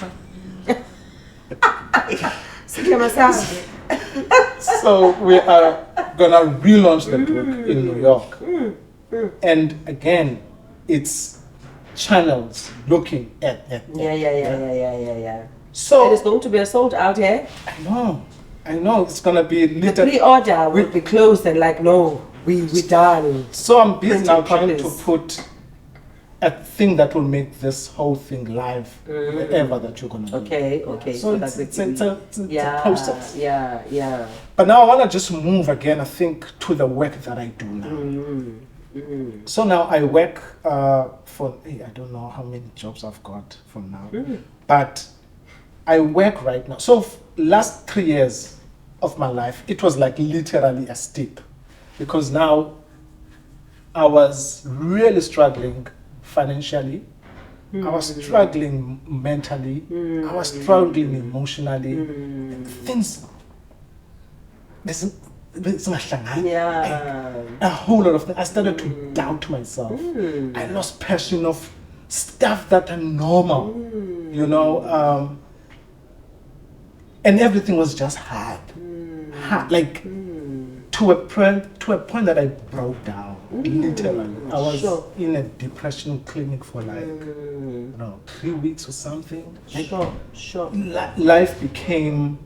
So we are going to relaunch the book in New York. And again, it's channels looking at Yeah. So It is going to be a sold out, eh? I know it's going to be The little. pre-order will be closed and like, no, we done. So I'm busy now Printing trying to copies. put a thing that will make this whole thing live, whatever that you're gonna do. Okay. So that's it's it. a process. Yeah. But now I want to just move again, I think, to the work that I do now. So now I work I don't know how many jobs I've got from now, but I work right now. So last 3 years of my life, it was like literally a steep, because now I was really struggling financially. I was struggling mentally. I was struggling emotionally. Things. Yeah. A whole lot of things. I started to doubt myself. I lost passion of stuff that are normal, and everything was just hard. Like to a point that I broke down. Literally, I was in a depression clinic for like 3 weeks or something. Sure. Life became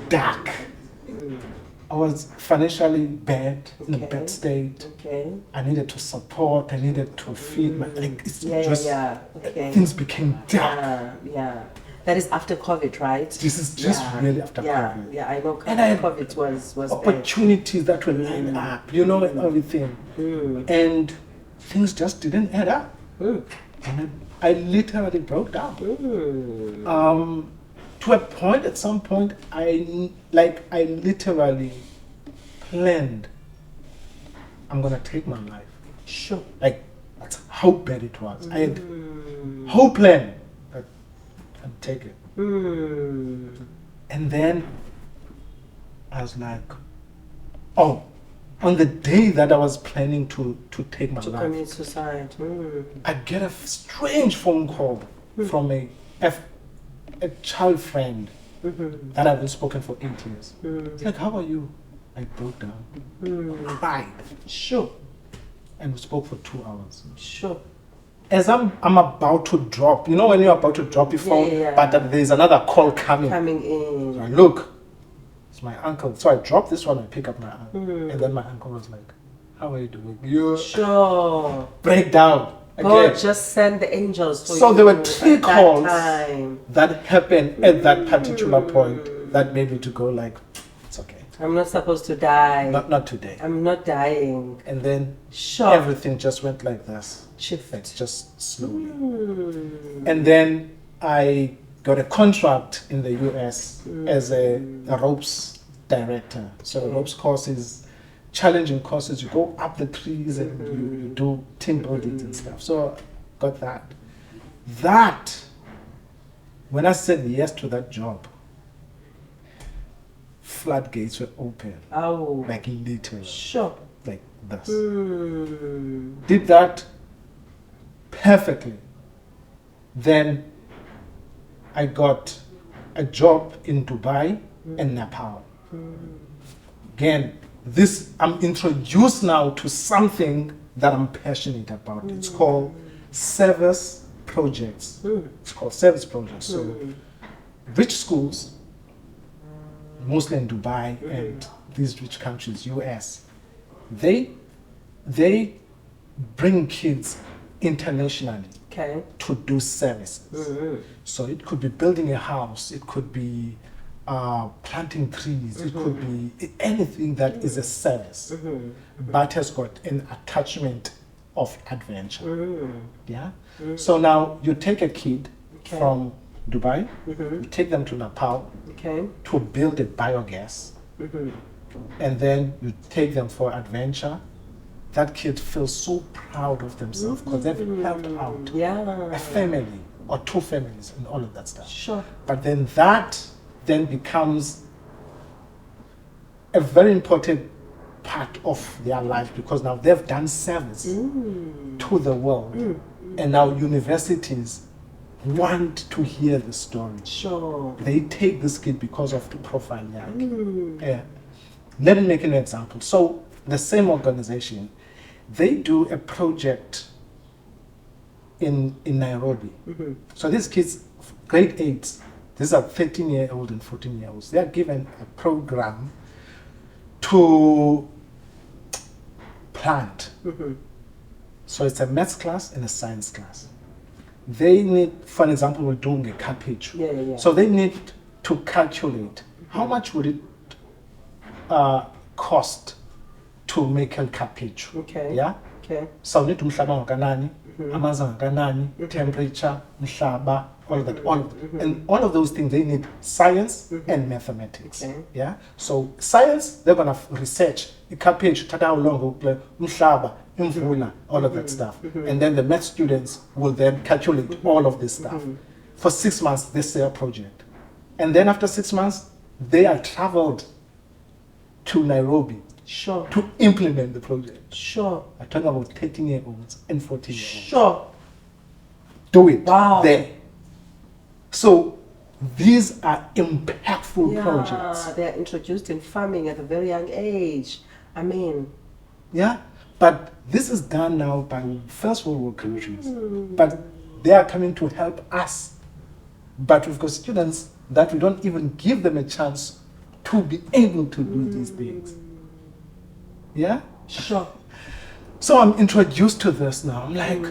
dark. I was financially bad, in a bad state. Okay. I needed to support. I needed to feed my. Okay. Things became dark. Yeah. That is after COVID, right? This is just really after COVID. Yeah, I know. And I had COVID was opportunities that were lined up, and everything, and things just didn't add up. And I literally broke down. To a point, at some point, I literally planned, I'm gonna take my life. Sure. Like, that's how bad it was. I had whole plan, but I'd take it. And then I was like, on the day that I was planning to take my To life, commit suicide. I get a strange phone call from a child friend that I haven't spoken for 8 years. It's like, how are you? I broke down, cried, Sure. and we spoke for 2 hours. Sure. As I'm about to drop, you know when you're about to drop your phone, Yeah. but there's another call coming. Coming So in. I look, it's my uncle. So I drop this one, I pick up my uncle. And then my uncle was like, how are you doing? You Sure. break down. God Again. just send the angels for you. So there were 3 at calls that time. that happened at that particular point that made me to go like, it's okay. I'm not supposed to die. Not today. I'm not dying. And then Sure. everything just went like this. Shift. Like just slowly. And then I got a contract in the US as a ropes director. So the ropes course is challenging courses. You go up the trees and you do team buildings and stuff. So got that. That, when I said yes to that job, floodgates were open. Oh. Like literally. Sure. Like this. Mm. Did that perfectly. Then I got a job in Dubai and Nepal. Again, this I'm introduced now to something that I'm passionate about. It's called service projects. It's called service projects. So rich schools, mostly in Dubai and these rich countries, US, they bring kids internationally Okay. to do services. So it could be building a house, it could be planting trees, it could be anything that is a service, but has got an attachment of adventure. Yeah. So now you take a kid from Dubai, you take them to Nepal Okay. to build a biogas, and then you take them for adventure. That kid feels so proud of themselves because they've helped out Yeah. a family or 2 families and all of that stuff. Sure. But then that then becomes a very important part of their life because now they've done service to the world. And now universities want to hear the story. Sure. They take this kid because of the profile. Yeah. Let me make an example. So the same organization, they do a project in Nairobi. So these kids, grade 8s, these are 13-year-old and 14-year-olds. They are given a program to plant. So it's a maths class and a science class. They need, for an example, we're doing a cabbage. Yeah. So they need to calculate how much would it cost to make a cabbage. Okay. Yeah. Okay. So need umhlaba ngakanani, amanzi ngakanani, temperature, umhlaba, all of that, and all of those things they need science and mathematics. Okay. Yeah. So science, they're gonna research the cabbage, tata how long umhlaba, imvula, all of that stuff, and then the math students will then calculate all of this stuff. For 6 months, they say a project, and then after 6 months, they are traveled to Nairobi Sure. to implement the project. Sure. I talk about 13-year-olds and 14-year-olds. Sure. Do it Wow. there. So these are impactful Yeah. projects. They're introduced in farming at a very young age. I mean, Yeah, but this is done now by first world war countries. But they are coming to help us. But we've got students that we don't even give them a chance to be able to do these things. Yeah? sure. So I'm introduced to this now. I'm like,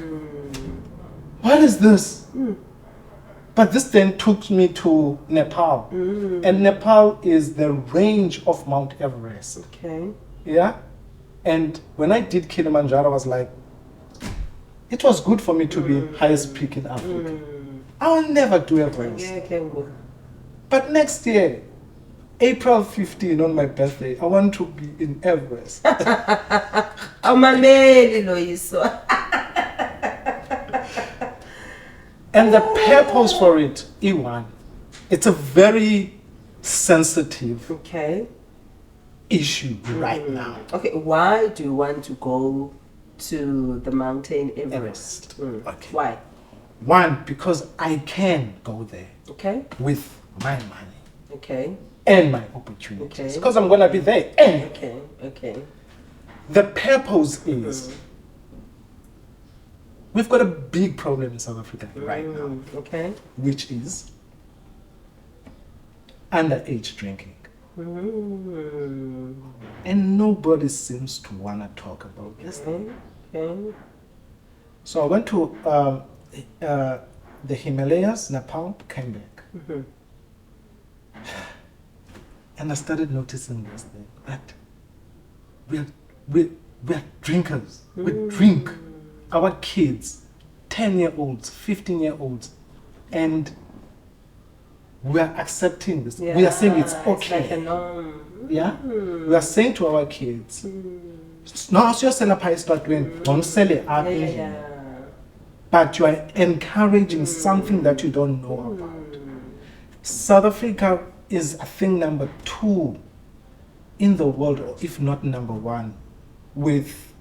what is this? But this then took me to Nepal. And Nepal is the range of Mount Everest. Okay. Yeah? And when I did Kilimanjaro, I was like, it was good for me to be highest peak in Africa. I will never do Everest. Yeah, can go. But next year, April 15 on my birthday, I want to be in Everest. Awumameli Loyiso. And the purpose for it, E1, it's a very sensitive, Okay. issue right now. Okay, why do you want to go to the mountain Everest? Okay. Why? One, because I can go there Okay. with my money Okay. and my opportunities. Okay. Because I'm going to be there. And Okay. Okay. the purpose is we've got a big problem in South Africa right now, Okay. which is underage drinking. And nobody seems to want to talk about this. Okay. So I went to the Himalayas, Nepal, came back. And I started noticing this thing, that we're drinkers. We drink. Our kids, 10-year-olds, 15-year-olds, and we are accepting this. We are saying it's okay. It's like a norm. Yeah? We are saying to our kids, no, so don't sell it up in here. But you are encouraging something that you don't know about. South Africa is, I think, number 2 in the world, if not number 1, with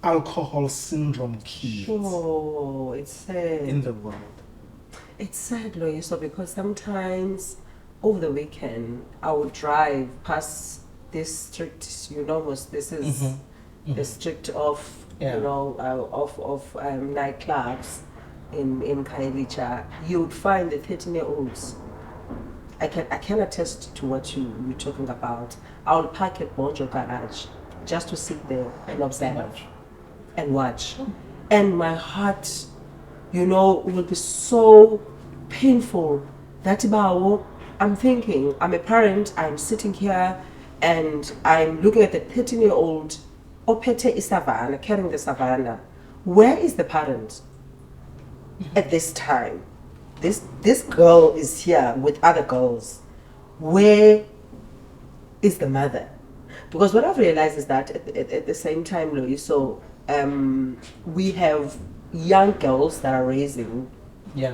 alcohol syndrome kids It's sad. in the world. It's sad, Loyiso, because sometimes over the weekend I would drive past this street. This is the street of of nightclubs in Khayelitsha. You would find the 13-year-olds. I can attest to what you're talking about. I'll park at Bonjo Garage just to sit there and observe and watch. And my heart, will be so painful that I'm thinking, I'm a parent, I'm sitting here and I'm looking at the 13-year-old opete isavana, carrying the savannah. Where is the parent at this time? This girl is here with other girls. Where is the mother? Because what I've realized is that at the same time, Loyiso, we have young girls that are raising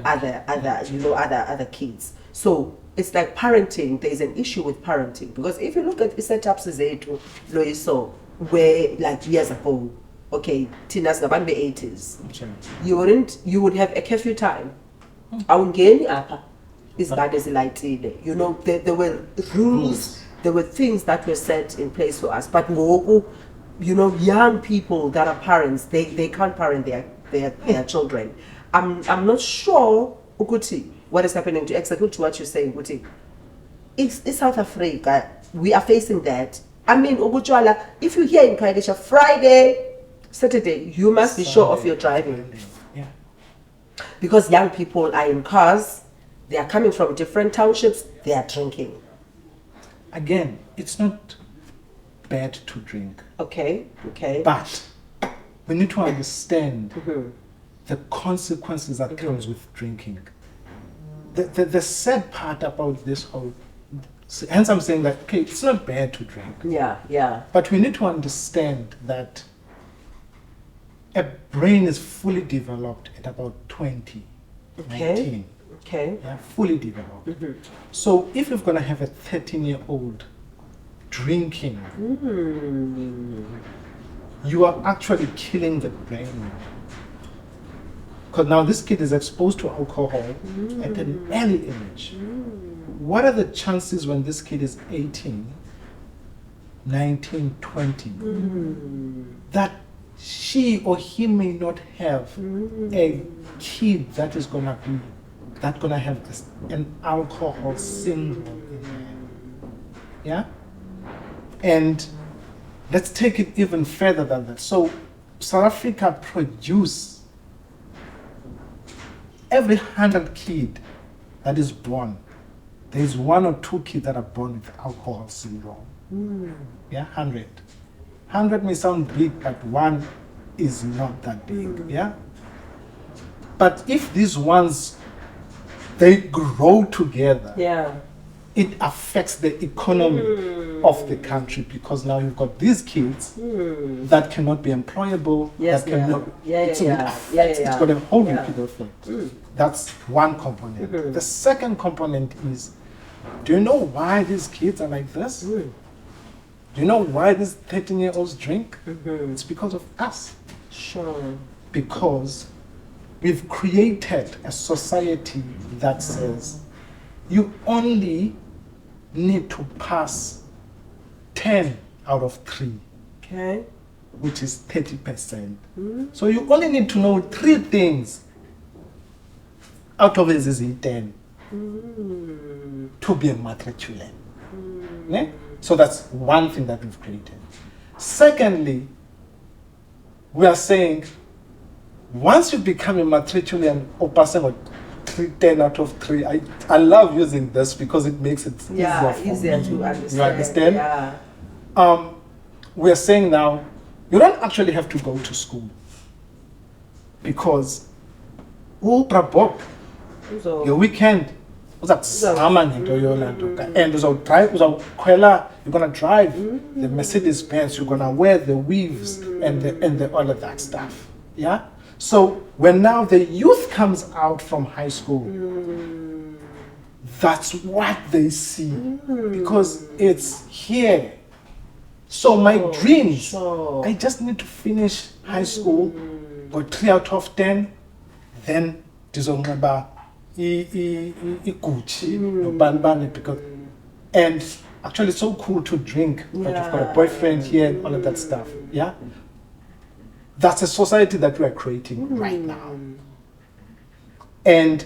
other kids. So it's like parenting. There's an issue with parenting, because if you look at the setups zethu, Loyiso, where like years ago, okay, Tina's about the 80s, you would have a curfew time. Awungeni apha izibane zilayitile. There were rules, there were things that were set in place for us. But ngoku, young people that are parents, they can't parent their children. I'm not sure ukuthi what is happening to exactly to what you're saying, ukuthi it's South Africa. We are facing that. I mean, Ubutshwala, if you're here in Khayelitsha Friday, Saturday, you must be sure of your driving. Yeah. Because young people are in cars, they are coming from different townships, they are drinking. Again, it's not bad to drink. Okay. But we need to understand the consequences that comes with drinking. The sad part about this whole, hence I'm saying that, okay, it's not bad to drink. Yeah. But we need to understand that a brain is fully developed at about 20, 19. Okay. Yeah, fully developed. So if you're going to have a 13-year-old drinking, you are actually killing the brain. Because now this kid is exposed to alcohol at an early age. What are the chances when this kid is 18, 19, 20, that she or he may not have a kid that is going to have an alcohol syndrome in there. Yeah? And let's take it even further than that. So South Africa produce every 100 kid that is born, there is 1 or 2 kids that are born with alcohol syndrome. Yeah, 100. 100 may sound big, but 1 is not that big. Yeah. But if these ones, they grow together, it affects the economy of the country, because now you've got these kids that cannot be employable. It's got a whole ripple effect. That's one component. The second component is Do you know why these kids are like this? Do you know why these 13-year-olds drink? It's because of us. Sure. Because we've created a society that says you only need to pass 10 out of 3, Okay. which is 30%. So you only need to know 3 things out of this is 10 to be a matriculant. Ne? So that's one thing that we've created. Secondly, we are saying once you become a matriculant or passing a 10 out of 3, I love using this because it makes it easier to understand. You understand? Yeah. We are saying now you don't actually have to go to school because So, your weekend uzakuzama ngento yolanda and you're gonna drive the Mercedes Benz, you're gonna wear the weaves and the all of that stuff. Yeah. So when now the youth comes out from high school, that's what they see because it's here. So my dreams, I just need to finish high school, got 3 out of 10, then dizonqaba igucci nobanibani because and actually it's so cool to drink, but you've got a boyfriend here and all of that stuff. Yeah. That's a society that we are creating right now. And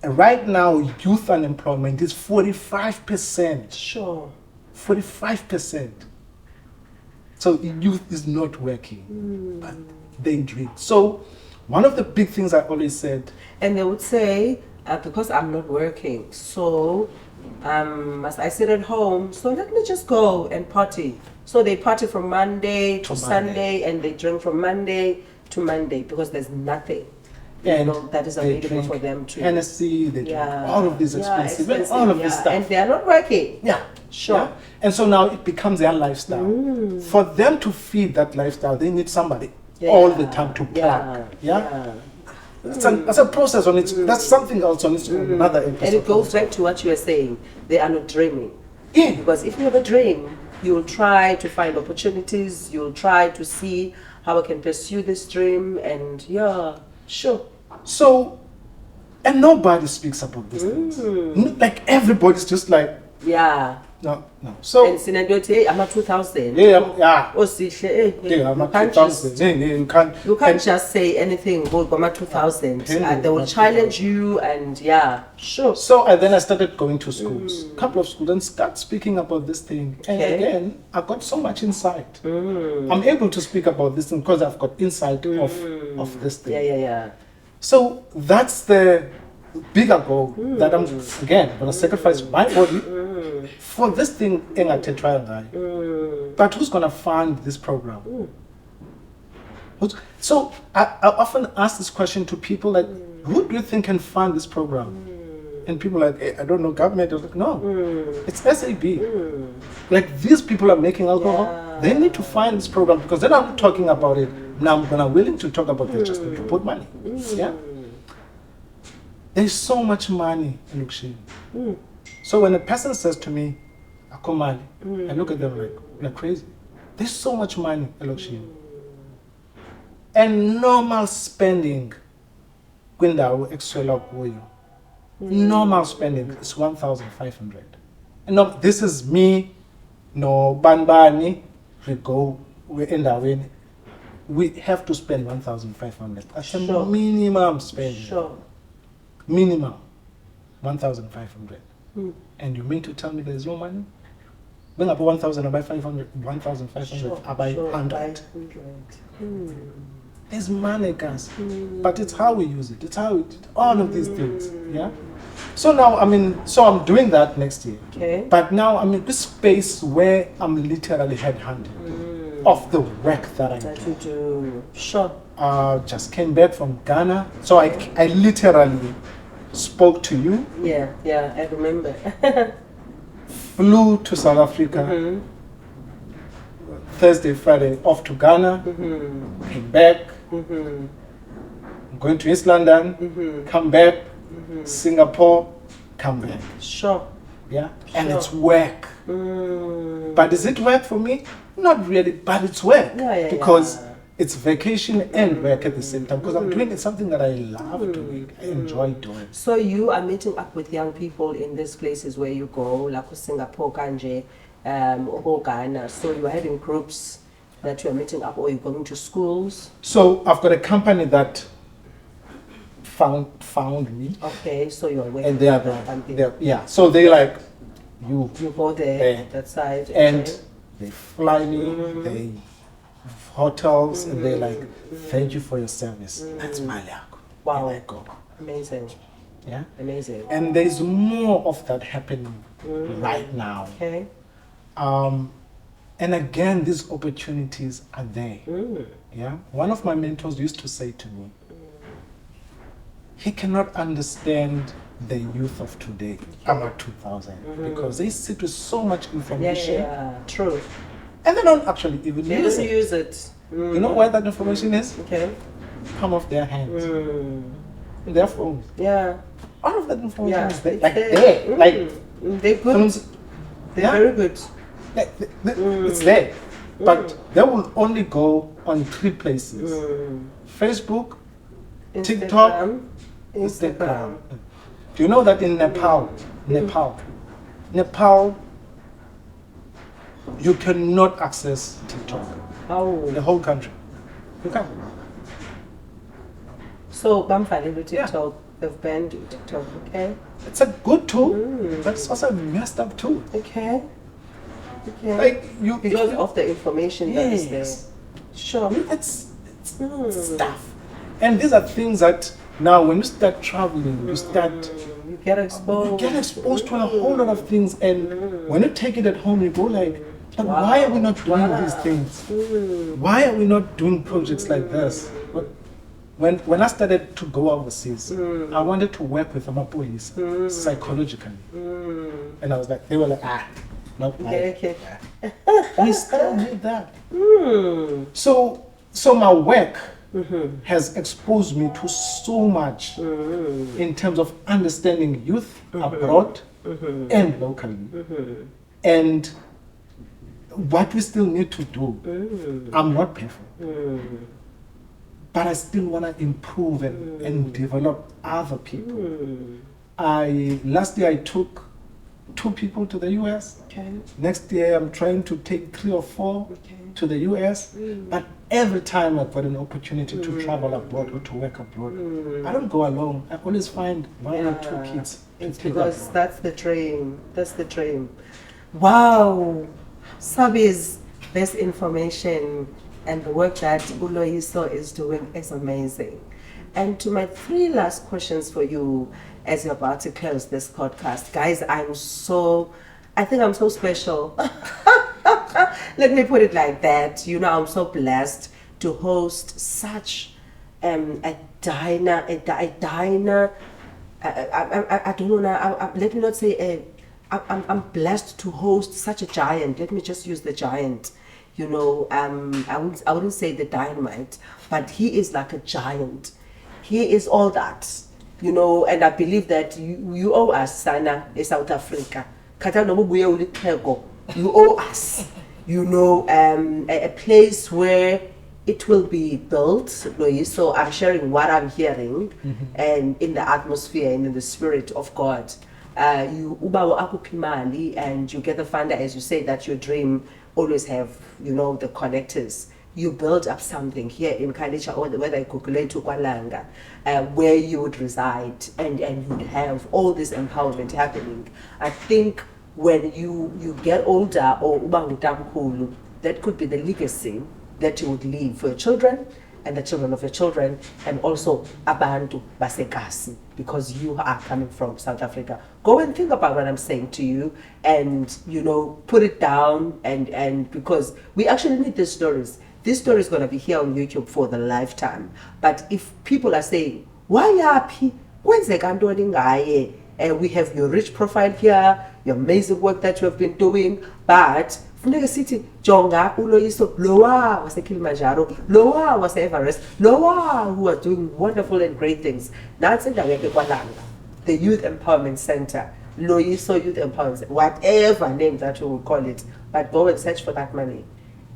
right now, youth unemployment is 45%. Sure. 45%. So youth is not working, but they drink. So one of the big things I always said. And they would say, because I'm not working, so as I sit at home, so let me just go and party. So they party from Monday to Sunday, and they drink from Monday to Monday because there's nothing that is available for them to. Hennessy, they drink all of these expensive, all of this stuff. And they are not working. Yeah, sure. Yeah? And so now it becomes their lifestyle. For them to feed that lifestyle, they need somebody all the time to plug. Yeah. That's a process on its. That's something else on its own. Another episode. And it goes back to what you were saying. They are not dreaming. Yeah. Because if you have a dream, you'll try to find opportunities. You'll try to see how I can pursue this dream. And sure. So, and nobody speaks about these things. Like everybody's just like. No. So. And Sinadote, I'm at 2000. Yeah. Oh, see, I'm at 2000. You can't just say anything about Goma 2000. They will challenge you, and sure. So then I started going to schools, a couple of schools, and start speaking about this thing. And again, I got so much insight. I'm able to speak about this thing because I've got insight of this thing. Yeah. So that's the bigger goal that I'm again gonna sacrifice my body for this thing but who's gonna fund this program? So I often ask this question to people like, who do you think can fund this program? And people are like, hey, I don't know, government. I was like, no, it's SAB. Like these people are making alcohol. They need to fund this program because they're not talking about it. Now I'm willing to talk about it, just need to put money. Yeah. There's so much money in Lukshin. So when a person says to me, Akomali, I look at them like, they're crazy. There's so much money in Lukshin. And normal spending, normal spending is 1,500. And no, this is me, no Banbani, we end up in. We have to spend 1,500. That's the minimum spending. Sure. Minimum 1,500. And you mean to tell me there's no money? Bring up 1,000 or buy 500, 1,500, I buy 100. There's money, guys. But it's how we use it. It's how we did all of these things. Yeah. So now, I'm doing that next year. Okay. But now I'm in this space where I'm literally headhunted of the work that I do. Sure. Just came back from Ghana. So I literally spoke to you. Yeah, I remember. Flew to South Africa. Thursday, Friday, off to Ghana. Came back. I'm going to East London. Come back. Singapore. Come back. Sure. Yeah, and it's work. But is it work for me? Not really, but it's work because it's vacation and work at the same time because I'm doing something that I love doing, I enjoy doing. So you are meeting up with young people in these places where you go, like Singapore, Kanje, or Ghana. So you are having groups that you are meeting up, or you're going to schools. So I've got a company that found me. Okay, so you're working. And they are yeah. So they like you go there, that side, and they fly me. They hotels and they're like, thank you for your service. That's my luck. Wow. And I go. Amazing. Yeah. Amazing. And there's more of that happening right now. Okay. And again, these opportunities are there. Yeah. One of my mentors used to say to me, he cannot understand the youth of today, about 2000, because they sit with so much information. Yeah, true. And they don't actually even use it. Use it. You know where that information is? Okay. Palm of their hands. In their phones. Yeah. All of that information is there. Like there. Like they're good. They're very good. It's there. But they will only go on 3 places. Facebook, TikTok, Instagram. Do you know that in Nepal, you cannot access TikTok. Oh. The whole country. You can't. So, Bamfali TikTok, they've banned TikTok, okay? It's a good tool, but it's also a messed up tool. Okay. Okay. Like because of the information that is there. Sure. It's stuff. And these are things that now when you start traveling, you get exposed. You get exposed to a whole lot of things, and when you take it at home, you go like, why are we not doing these things? Why are we not doing projects like this? When I started to go overseas, I wanted to work with police psychologically, and I was like, they were like, no, okay. We still need that. So my work has exposed me to so much in terms of understanding youth abroad and locally. And what we still need to do, I'm not perfect, but I still want to improve and develop other people. Last year I took 2 people to the US. Okay. Next year I'm trying to take 3 or 4 to the US. But every time I've got an opportunity to travel abroad or to work abroad, I don't go alone. I always find 1 or 2 kids. It's because that's the dream. That's the dream. Wow. Sabi's this information and the work that Loyiso is doing is amazing. And to my 3 last questions for you as you're about to close this podcast. Guys, I think I'm so special. Let me put it like that. You know, I'm so blessed to host such a diner. I don't know now. Let me not say I'm blessed to host such a giant. Let me just use the giant. You know, I wouldn't say the dynamite, but he is like a giant. He is all that, you know, and I believe that you owe us, Sana, in South Africa. You owe us, you know, a place where it will be built. So I'm sharing what I'm hearing, and in the atmosphere and in the spirit of God. You ubawo akupimali, and you get the funder, as you say, that your dream always have, you know, the connectors. You build up something here in Kalisha, or whether I calculate to Kwalanga, where you would reside, and you would have all this empowerment happening. I think when you get older, or that could be the legacy that you would leave for your children and the children of your children, and also abantu basekasi, because you are coming from South Africa. Go and think about what I'm saying to you, and, you know, put it down, and because we actually need these stories. This story is going to be here on YouTube for the lifetime. But if people are saying, why yapi? When's the Gandoni ngaye? We have your rich profile here, your amazing work that you have been doing, but Funeka City, Jonga, Loyiso, Loa was the Kilimanjaro, Loa was the Everest, Loa who are doing wonderful and great things. That's in the Youth Empowerment Center. Loyiso Youth Empowerment, whatever name that you would call it, but go and search for that money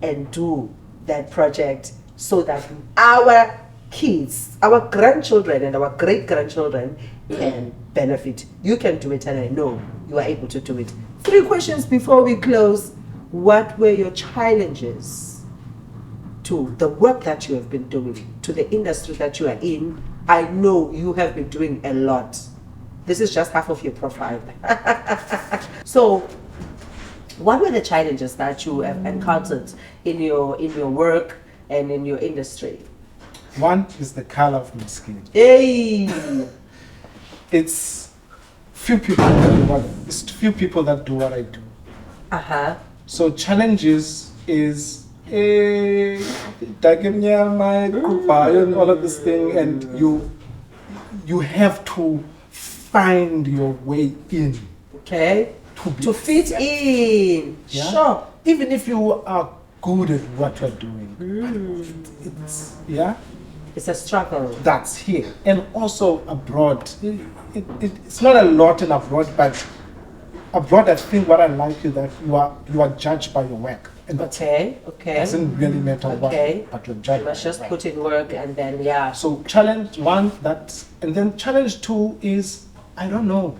and do that project so that our kids, our grandchildren, and our great-grandchildren can benefit. You can do it, and I know you are able to do it. 3 questions before we close. What were your challenges to the work that you have been doing, to the industry that you are in? I know you have been doing a lot. This is just half of your profile. So, what were the challenges that you have encountered in your work and in your industry? One is the color of my skin. Hey! It's few people that do what I do. Uh-huh. So challenges is all of this thing, and you have to find your way in. Okay. To fit in. Yeah? Sure. Even if you are good at what you're doing. It's a struggle. That's here. And also abroad. It's not a lot in abroad, but abroad I think what I like is that you are judged by your work. And Okay. it doesn't really matter what, but you're judged. You must just put in work and then So challenge 1, and then challenge 2 is, I don't know.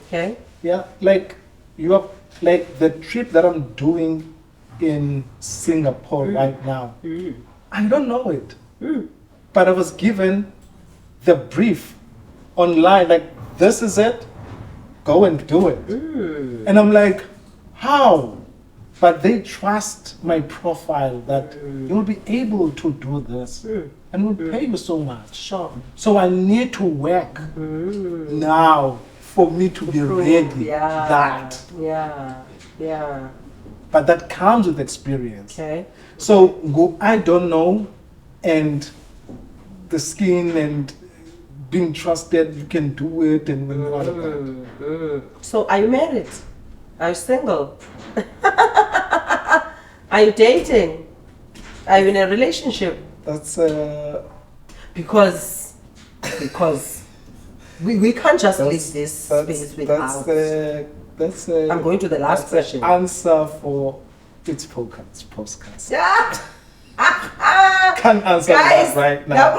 Okay. Yeah, like the trip that I'm doing in Singapore right now. I don't know it. But I was given the brief online, like, this is it, go and do it. And I'm like, how? But they trust my profile that you'll be able to do this and we'll pay you so much. Sure. So I need to work now for me to be ready. Yeah. But that comes with experience. Okay. So I don't know, and the skin and being trusted, you can do it and all of that. So are you married? Are you single? Are you dating? Are you in a relationship? That's Because we can't just leave this space without. I'm going to the last question. Answer for its podcast. Yeah. Can't answer Guys, that right now.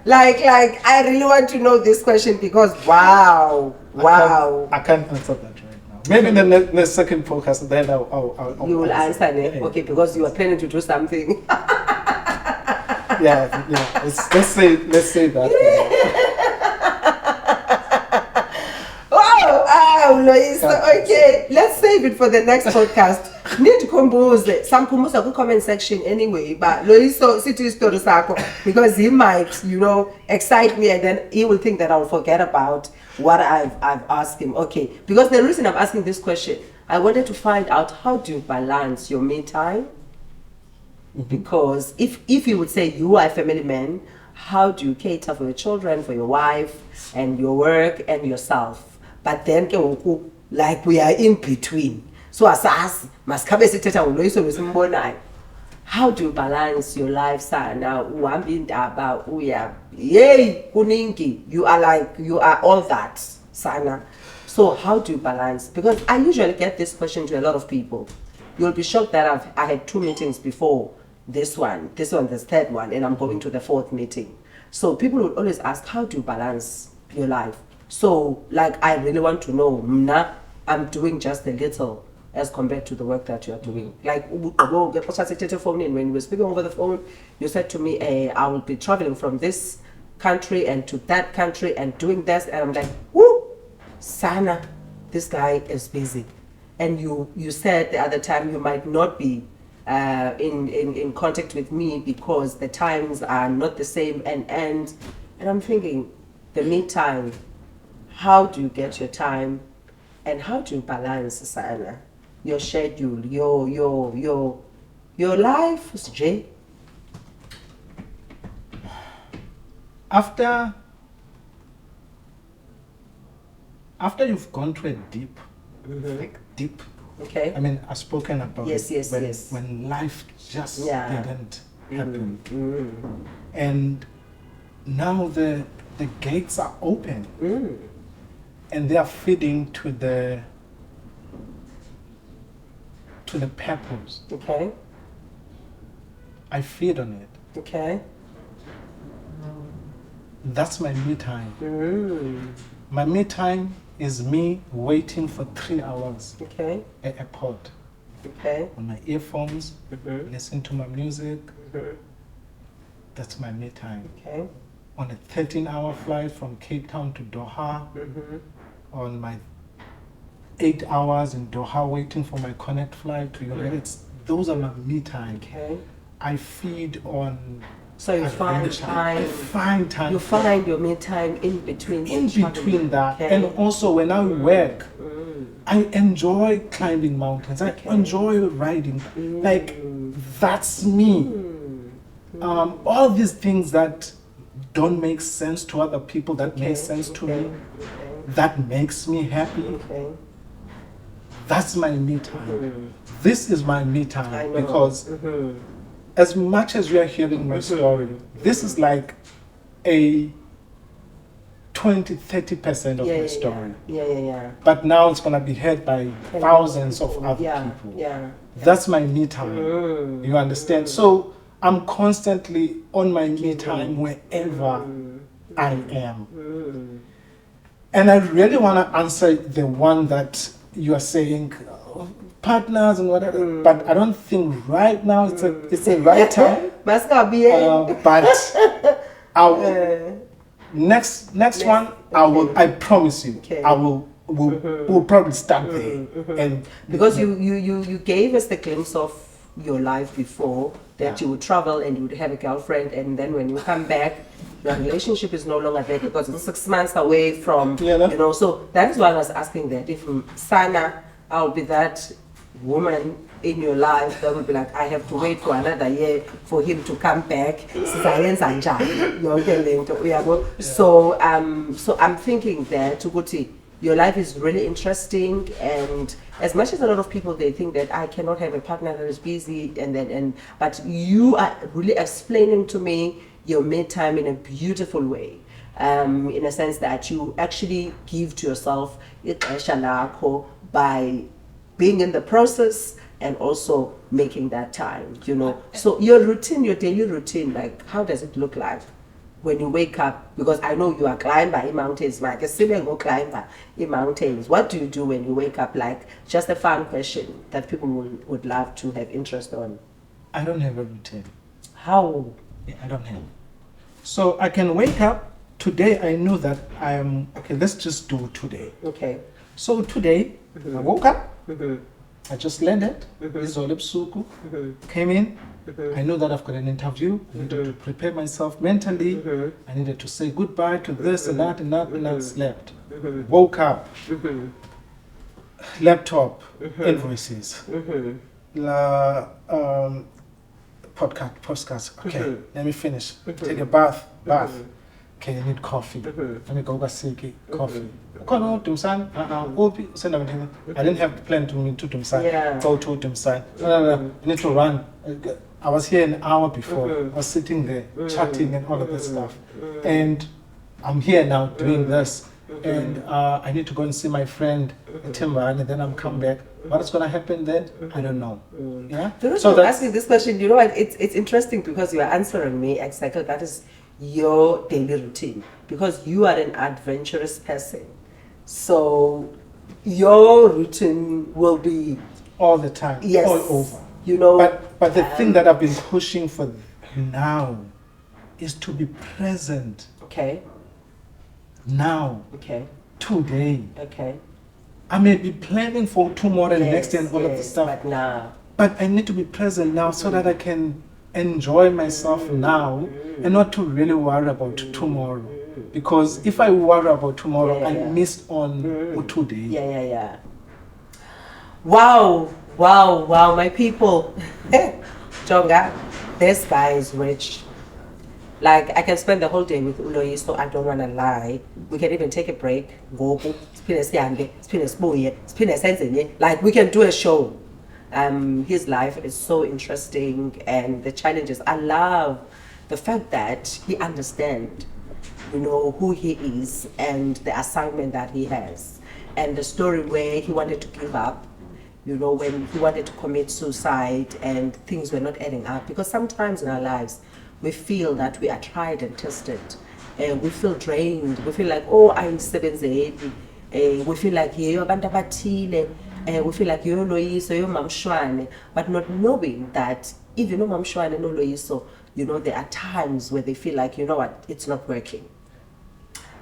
Like I really want to know this question because wow. I can't answer that right now. Maybe in the next second podcast, then I'll You will answer it, yeah. okay? Because you are planning to do something. Yeah. Let's say that. Oh, Loyiso. Okay, let's save it for the next podcast. Need to compose some comment section anyway, but Loyiso city story sako because he might, excite me and then he will think that I'll forget about what I've asked him. Okay, because the reason I'm asking this question, I wanted to find out how do you balance your me time? Because if you would say you are a family man, how do you cater for your children, for your wife, and your work and yourself? But then like we are in between. So as how do you balance your life, Sana? You are all that, Sana. So how do you balance? Because I usually get this question to a lot of people. You'll be shocked that I had 2 meetings before this one, the 3rd one, and I'm going to the 4th meeting. So people would always ask, how do you balance your life? So, like, I really want to know, I'm doing just a little as compared to the work that you are doing. Like, when you were speaking over the phone, you said to me, I will be traveling from this country and to that country and doing this. And I'm like, whoo, Sana, this guy is busy. And you said the other time you might not be in contact with me because the times are not the same and I'm thinking, the meantime, how do you get your time and how do you balance, Sana, your schedule, your life, Jay? After you've gone to a deep, deep. Okay. I mean, I've spoken about yes. when life just didn't happen, and now the gates are open. and they are feeding to the purpose. Okay. I feed on it. Okay. That's my me time. Mm. My me time is me waiting for 3 hours Okay. at airport Okay. on my earphones, listening to my music. Mhm. That's my me time. Okay. On a 13-hour flight from Cape Town to Doha, on my 8 hours in Doha waiting for my connect flight to United States. Those are my me time. Okay. I feed on. So you find time. I find time. You find your me time in between. in between that. Okay. And also when I work, Mm. I enjoy climbing mountains. I Okay. enjoy riding. Mm. Like, that's me. Mm. All these things that don't make sense to other people, that Okay. make sense to Okay. me, that makes me happy. Okay. That's my me time. Mm. This is my me I time know. because Mhm. as much as we are hearing my story, this is like a 20-30% of my story. Yeah. But now it's gonna be heard by thousands of other people. Yeah. That's my me time. Mm. You understand? So I'm constantly on my me time wherever I am. Mm. And I really want to answer the one that you are saying, partners and whatever. But I don't think right now it's a right time. Must not be. But I'll, next one, I promise you, Okay. we'll probably start there. And Because you gave us the glimpse of your life before that you would travel and you would have a girlfriend, and then when you come back, your relationship is no longer there because it's 6 months away from, so that is why I was asking that. If Sana, I'll be that woman in your life that will be like, I have to wait for another year for him to come back. So I'm thinking that Tukuti, your life is really interesting, and as much as a lot of people they think that I cannot have a partner that is busy but you are really explaining to me your me time in a beautiful way. In a sense that you actually give to yourself ixesha lakho by being in the process and also making that time, So your routine, your daily routine, like how does it look like when you wake up? Because I know you are climber in mountains, like a sibling go climber in mountains. What do you do when you wake up? Like, just a fun question that people would love to have interest on. I don't have a routine. How? Yeah, I don't have. So I can wake up. Today I knew that I am, okay, let's just do today. Okay. So today, I woke up, I just landed, Izolo ebusuku, came in, I knew that I've got an interview, I needed to prepare myself mentally, I needed to say goodbye to this and that, and I slept. Woke up, laptop, invoices, podcast, okay, let me finish, take a bath, okay, I need coffee, let me go Siki, coffee. I didn't have planned to Dumsan, go to Dumsan. I need to run. I was here an hour before. I was sitting there chatting and all of this stuff. And I'm here now doing this. And I need to go and see my friend Timber, and then I'm come back. What's going to happen then? I don't know. Yeah. So that's asking this question. You know what? It's interesting because you are answering me exactly. That is your daily routine, because you are an adventurous person. So your routine will be all the time, all over. But the thing that I've been pushing for now is to be present. Okay. Now. Okay. Today. Okay. I may be planning for tomorrow and next day and all of this stuff. But now. But I need to be present now so that I can enjoy myself now and not to really worry about tomorrow. Because if I worry about tomorrow, I missed on today. Yeah. Wow, my people. Jonga, this guy is rich. Like, I can spend the whole day with Loyiso, I don't want to lie. We can even take a break. Like, we can do a show. His life is so interesting, and the challenges. I love the fact that he understands you know, who he is and the assignment that he has. And the story where he wanted to give up, you know, when he wanted to commit suicide and things were not adding up. Because sometimes in our lives, we feel that we are tried and tested. We feel drained. We feel like, oh, I'm sebenzeli. We feel like, yeah, abantu abathile. We feel like you're Loyiso, you're Mam Shwane, but not knowing that even though Mam Shwane and Loyiso, you know, there are times where they feel like, you know what, it's not working.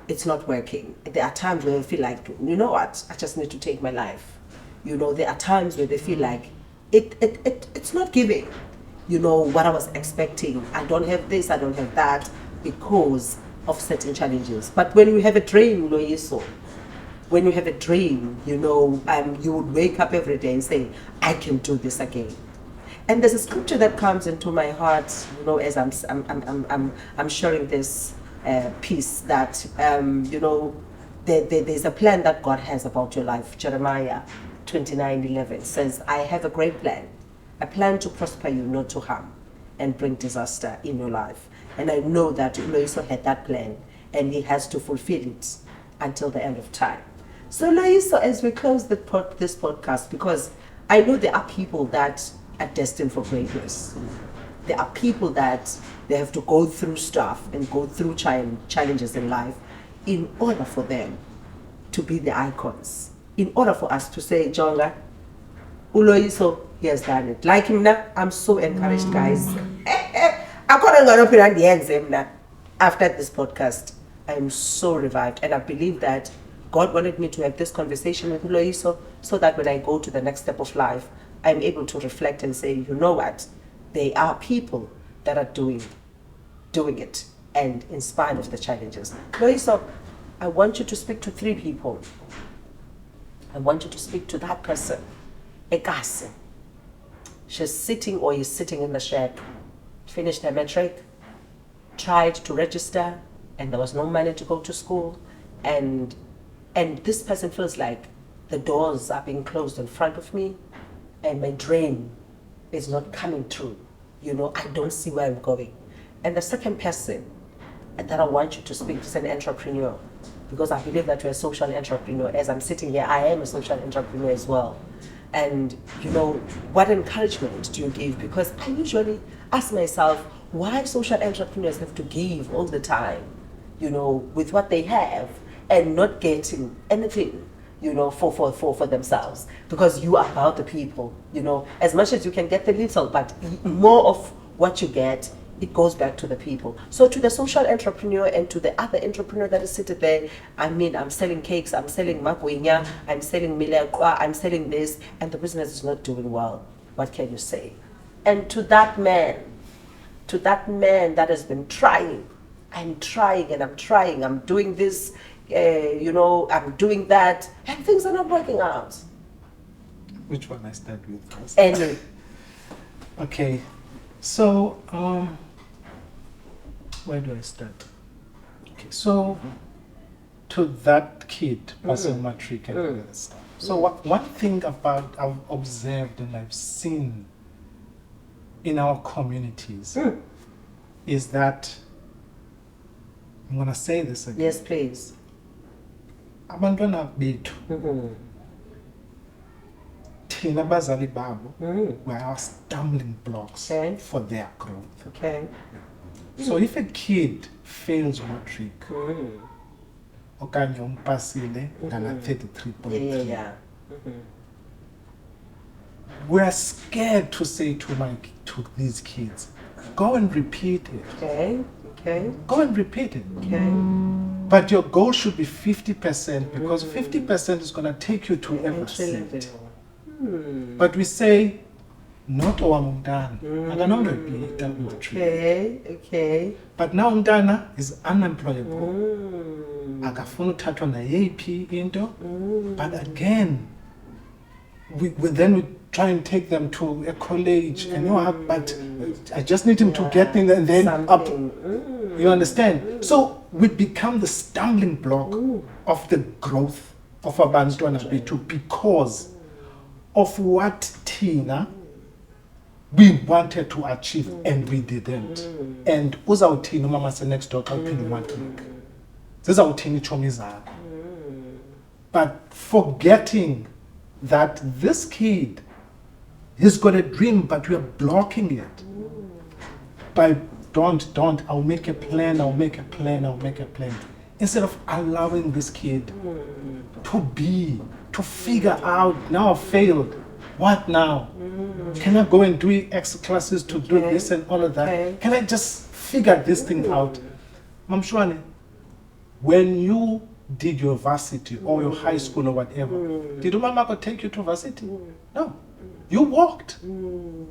It's not working. There are times where they feel like, you know what, I just need to take my life. You know, there are times where they feel like it's not giving, you know, what I was expecting. I don't have this, I don't have that, because of certain challenges. But when you have a dream, Loyiso, when you have a dream, you know, you would wake up every day and say, I can do this again. And there's a scripture that comes into my heart, you know, as I'm sharing this piece that, you know, there's a plan that God has about your life. Jeremiah 29:11 says, I have a great plan, a plan to prosper you, not to harm, and bring disaster in your life. And I know that Loyiso had that plan, and he has to fulfill it until the end of time. So Loyiso, as we close this podcast, because I know there are people that are destined for greatness. There are people that they have to go through stuff and go through challenges in life in order for them to be the icons. In order for us to say, Jonga, Loyiso, he has done it. Like him now, I'm so encouraged, guys. I couldn't go up in the end after this podcast. I'm so revived, and I believe that God wanted me to have this conversation with Loyiso so that when I go to the next step of life, I'm able to reflect and say, you know what? There are people that are doing it, and in spite of the challenges. Loyiso, I want you to speak to 3 people. I want you to speak to that person, Ekase. She's sitting or is sitting in the shed, finished her matric, tried to register, and there was no money to go to school, and this person feels like the doors are being closed in front of me, and my dream is not coming true. You know, I don't see where I'm going. And the second person that I want you to speak to is an entrepreneur, because I believe that you're a social entrepreneur. As I'm sitting here, I am a social entrepreneur as well. And, you know, what encouragement do you give? Because I usually ask myself, why social entrepreneurs have to give all the time, you know, with what they have and not getting anything, you know, for themselves. Because you are about the people, you know, as much as you can get the little, but more of what you get, it goes back to the people. So to the social entrepreneur and to the other entrepreneur that is sitting there, I mean, I'm selling cakes, I'm selling magwinya, I'm selling milekwa, I'm selling this, and the business is not doing well. What can you say? And to that man that has been trying, I'm trying and I'm trying, I'm doing this, you know, I'm doing that, and things are not working out. Which one I start with first? Anyway. Okay, so where do I start? Okay, so to that kid passing matric and all that stuff. So one thing about I've observed and I've seen in our communities is that, I'm gonna say this again. Yes, please. Abantwana bethu thina bazali babo were our stumbling blocks for their growth. Okay. So if a kid fails matric okanye umpasile ngala 33.3, Yeah. we are scared to say to these kids, go and repeat it. Okay. Go and repeat it. Okay. But your goal should be 50%, because 50% is going to take you to Everest. But we say, not owamundana. Okay. But now umntana is unemployable. Akafuna uthathwa nayiphi into. But again, we try and take them to a college, and but I just need him to get in and then up. You understand? So we become the stumbling block of the growth of abantwana bethu because of what Tina we wanted to achieve and we didn't. And uzawuthini umama senext door xa uphinde umatric? zizawuthini itshomi zabo. But forgetting that this kid, he's got a dream, but we are blocking it. By don't, I'll make a plan. Instead of allowing this kid to figure out, now I've failed. What now? Can I go and do extra classes to do this and all of that? Can I just figure this thing out? Mam Shwane, when you did your varsity or your high school or whatever, did your mama take you to varsity? No. You walked. You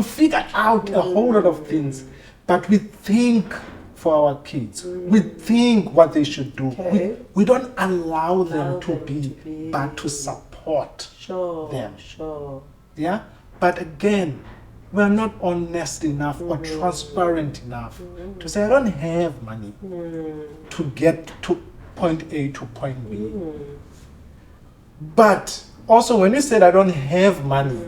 figured out a whole lot of things. But we think for our kids. We think what they should do. We don't allow them to be, but to support them. Yeah? But again, we're not honest enough or transparent enough to say, I don't have money to get to point A to point B. But also when you said I don't have money,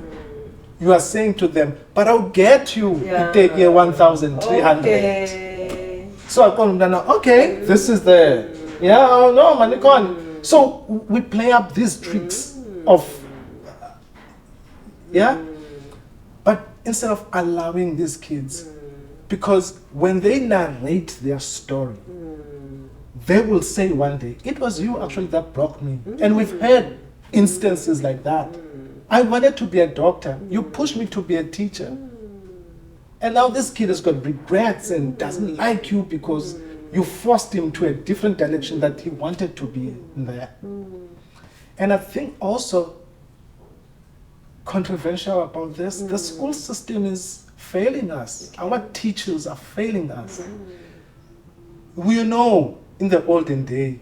you are saying to them, but I'll get you to take here 1,300. So I call them, okay, this is the, no, money gone. So we play up these tricks of, but instead of allowing these kids, because when they narrate their story, they will say one day, it was you actually that broke me. And we've had instances like that. I wanted to be a doctor. You pushed me to be a teacher. And now this kid has got regrets and doesn't like you because you forced him to a different direction that he wanted to be in there. And I think also controversial about this, the school system is failing us. Our teachers are failing us. We know in the olden day,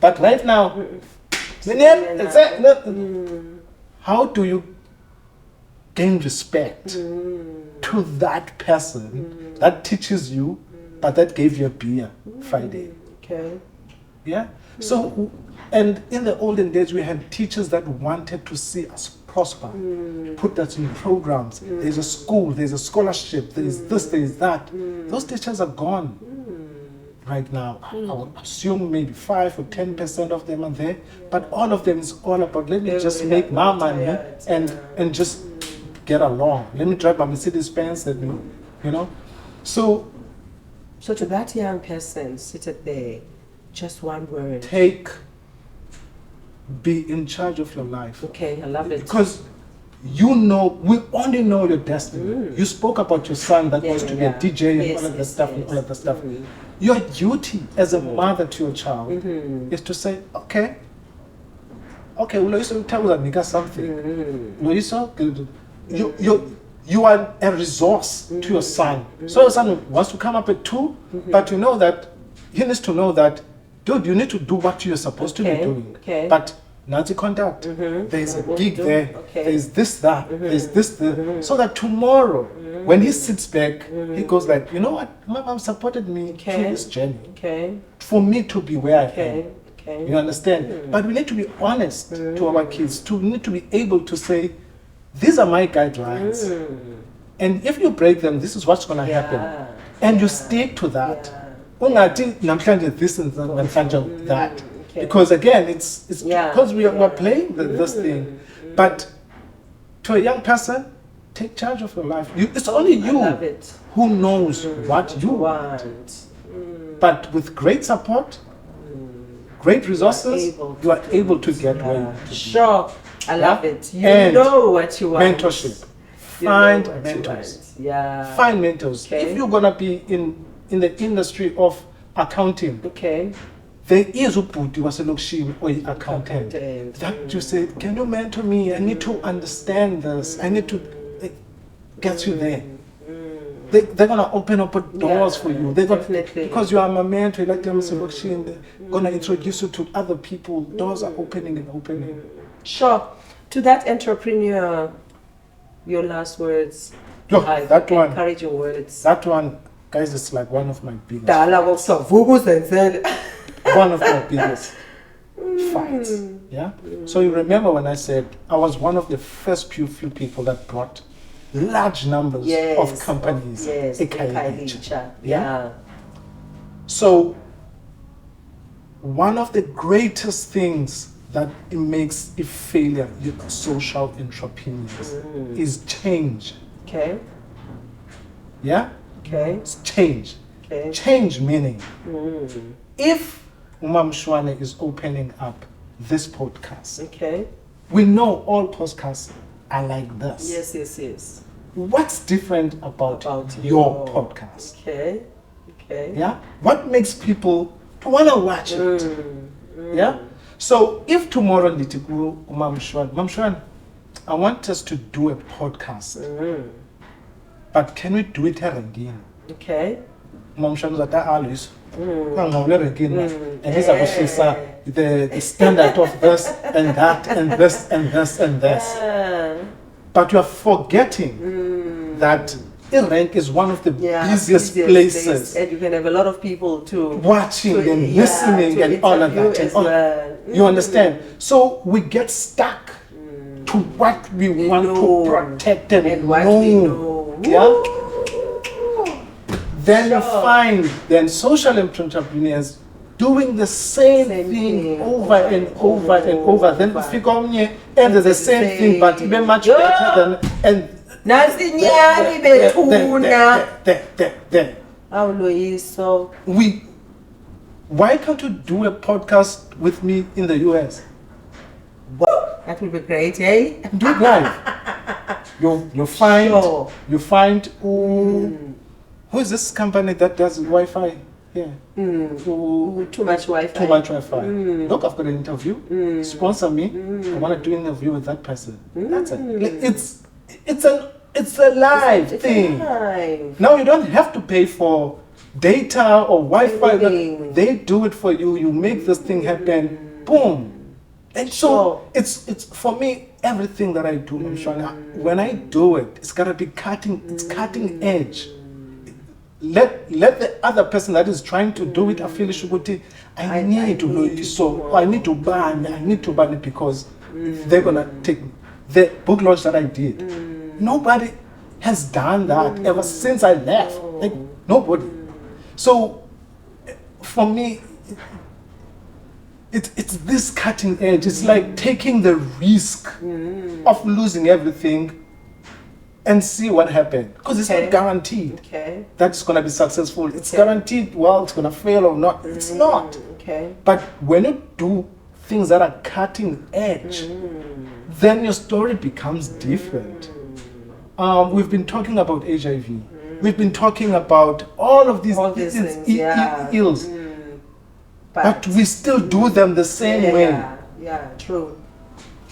but right now, how do you gain respect to that person that teaches you, but that gave you a beer Friday? Yeah? So, and in the olden days, we had teachers that wanted to see us prosper, put us in programs. There's a school, there's a scholarship, there's this, there's that. Those teachers are gone right now. I would assume maybe 5 or 10% of them are there, but all of them is all about, let me just make my money and just get along. Let me drive my Mercedes Benz and, So to that young person seated there, just one word. Be in charge of your life. Okay, I love it. Because we only know your destiny. You spoke about your son that wants to be a DJ and all of that stuff and all of that stuff. Your duty as a mother to your child is to say, okay, Loyiso, tell us something. Loyiso, you are a resource to your son. So your son wants to come up at 2, but you know that he needs to know that, dude, you need to do what you're supposed to be doing. But Nazi contact, there's a gig there, there's this, that, there's this, so that tomorrow, when he sits back, he goes like, you know what, my mom supported me through this journey, for me to be where I am. You understand? But we need to be honest to our kids, we need to be able to say, these are my guidelines, and if you break them, this is what's going to happen, and you stick to that. This and that. Because again, it's because we're playing this thing. But to a young person, take charge of your life. It's only you who knows what you want. But with great support, great resources, you are able to get where you want to be. Sure, I love it. You know what you want. Mentorship. Find mentors. Find mentors. If you're gonna be in the industry of accounting, there is a booty was a or accountant that you say, can you mentor me? I need to understand this. I need to get you there. They're gonna open up doors for you. Because you are my mentor, like them they're gonna introduce you to other people. Doors are opening and opening. Sure. To that entrepreneur, your last words. Look, that one. Encouraging words. That one, guys, it's like one of my biggest. One of my biggest fights. Yeah. So you remember when I said I was one of the first few people that brought large numbers Yes, of companies. yes, eKhayelitsha. yeah. So one of the greatest things that it makes a failure with social entrepreneurs is change. Okay. Yeah? Okay. It's change. Okay. Change meaning, if Umam Shwane is opening up this podcast, Okay. we know all podcasts are like this. Yes, yes, yes. What's different about your podcast? Okay. Okay. Yeah? What makes people want to watch it? Yeah? So if tomorrow Nitiku Umam Shwane, I want us to do a podcast, but can we do it again? Okay. Umam Shwane zata always. And these are the standard of this and that and this and this and this. But you are forgetting that rank is one of the busiest places, and you can have a lot of people watching and listening and all of that. And all. You understand? So we get stuck to what we want to protect and what know. we know. Yeah? Then you find social entrepreneurs doing the same thing over and over and over. Then you figure and the same thing, but even much better than and. Nasinyani betuna. Oh, Loyiso. Why can't you do a podcast with me in the US? That would be great, eh? Do it live. You find who is this company that does Wi-Fi here? Too much Wi-Fi. Too much Wi-Fi. Look, I've got an interview. Sponsor me. I want to do an interview with that person. That's it. It's a live thing. Now you don't have to pay for data or Wi-Fi. They do it for you. You make this thing happen. Boom. And so it's for me, everything that I do, when I do it, it's gotta be cutting edge. Let the other person that is trying to do it, I feel I need to ban it because they're gonna take the book launch that I did. Nobody has done that ever since I left. Like nobody. So for me, it's this cutting edge. It's like taking the risk of losing everything and see what happens. Because it's not guaranteed that it's going to be successful. It's guaranteed, well, it's going to fail or not. It's not. But when you do things that are cutting edge, then your story becomes different. We've been talking about HIV. We've been talking about all of these ills. But we still do them the same way. Yeah, true.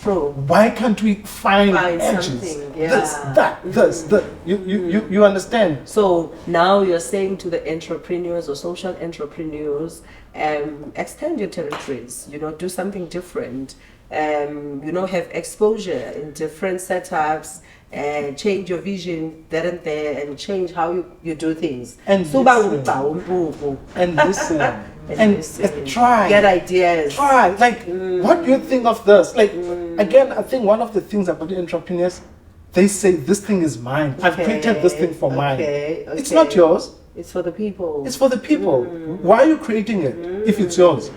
Why can't we find edges? This. You understand? So now you're saying to the entrepreneurs or social entrepreneurs, extend your territories, do something different, have exposure in different setups, change your vision there and there, and change how you do things. And listen. And try. Get ideas. Try. Like, what do you think of this? Like, again, I think one of the things about the entrepreneurs, they say, this thing is mine. I've created this thing for mine. It's not yours. It's for the people. It's for the people. Why are you creating it if it's yours?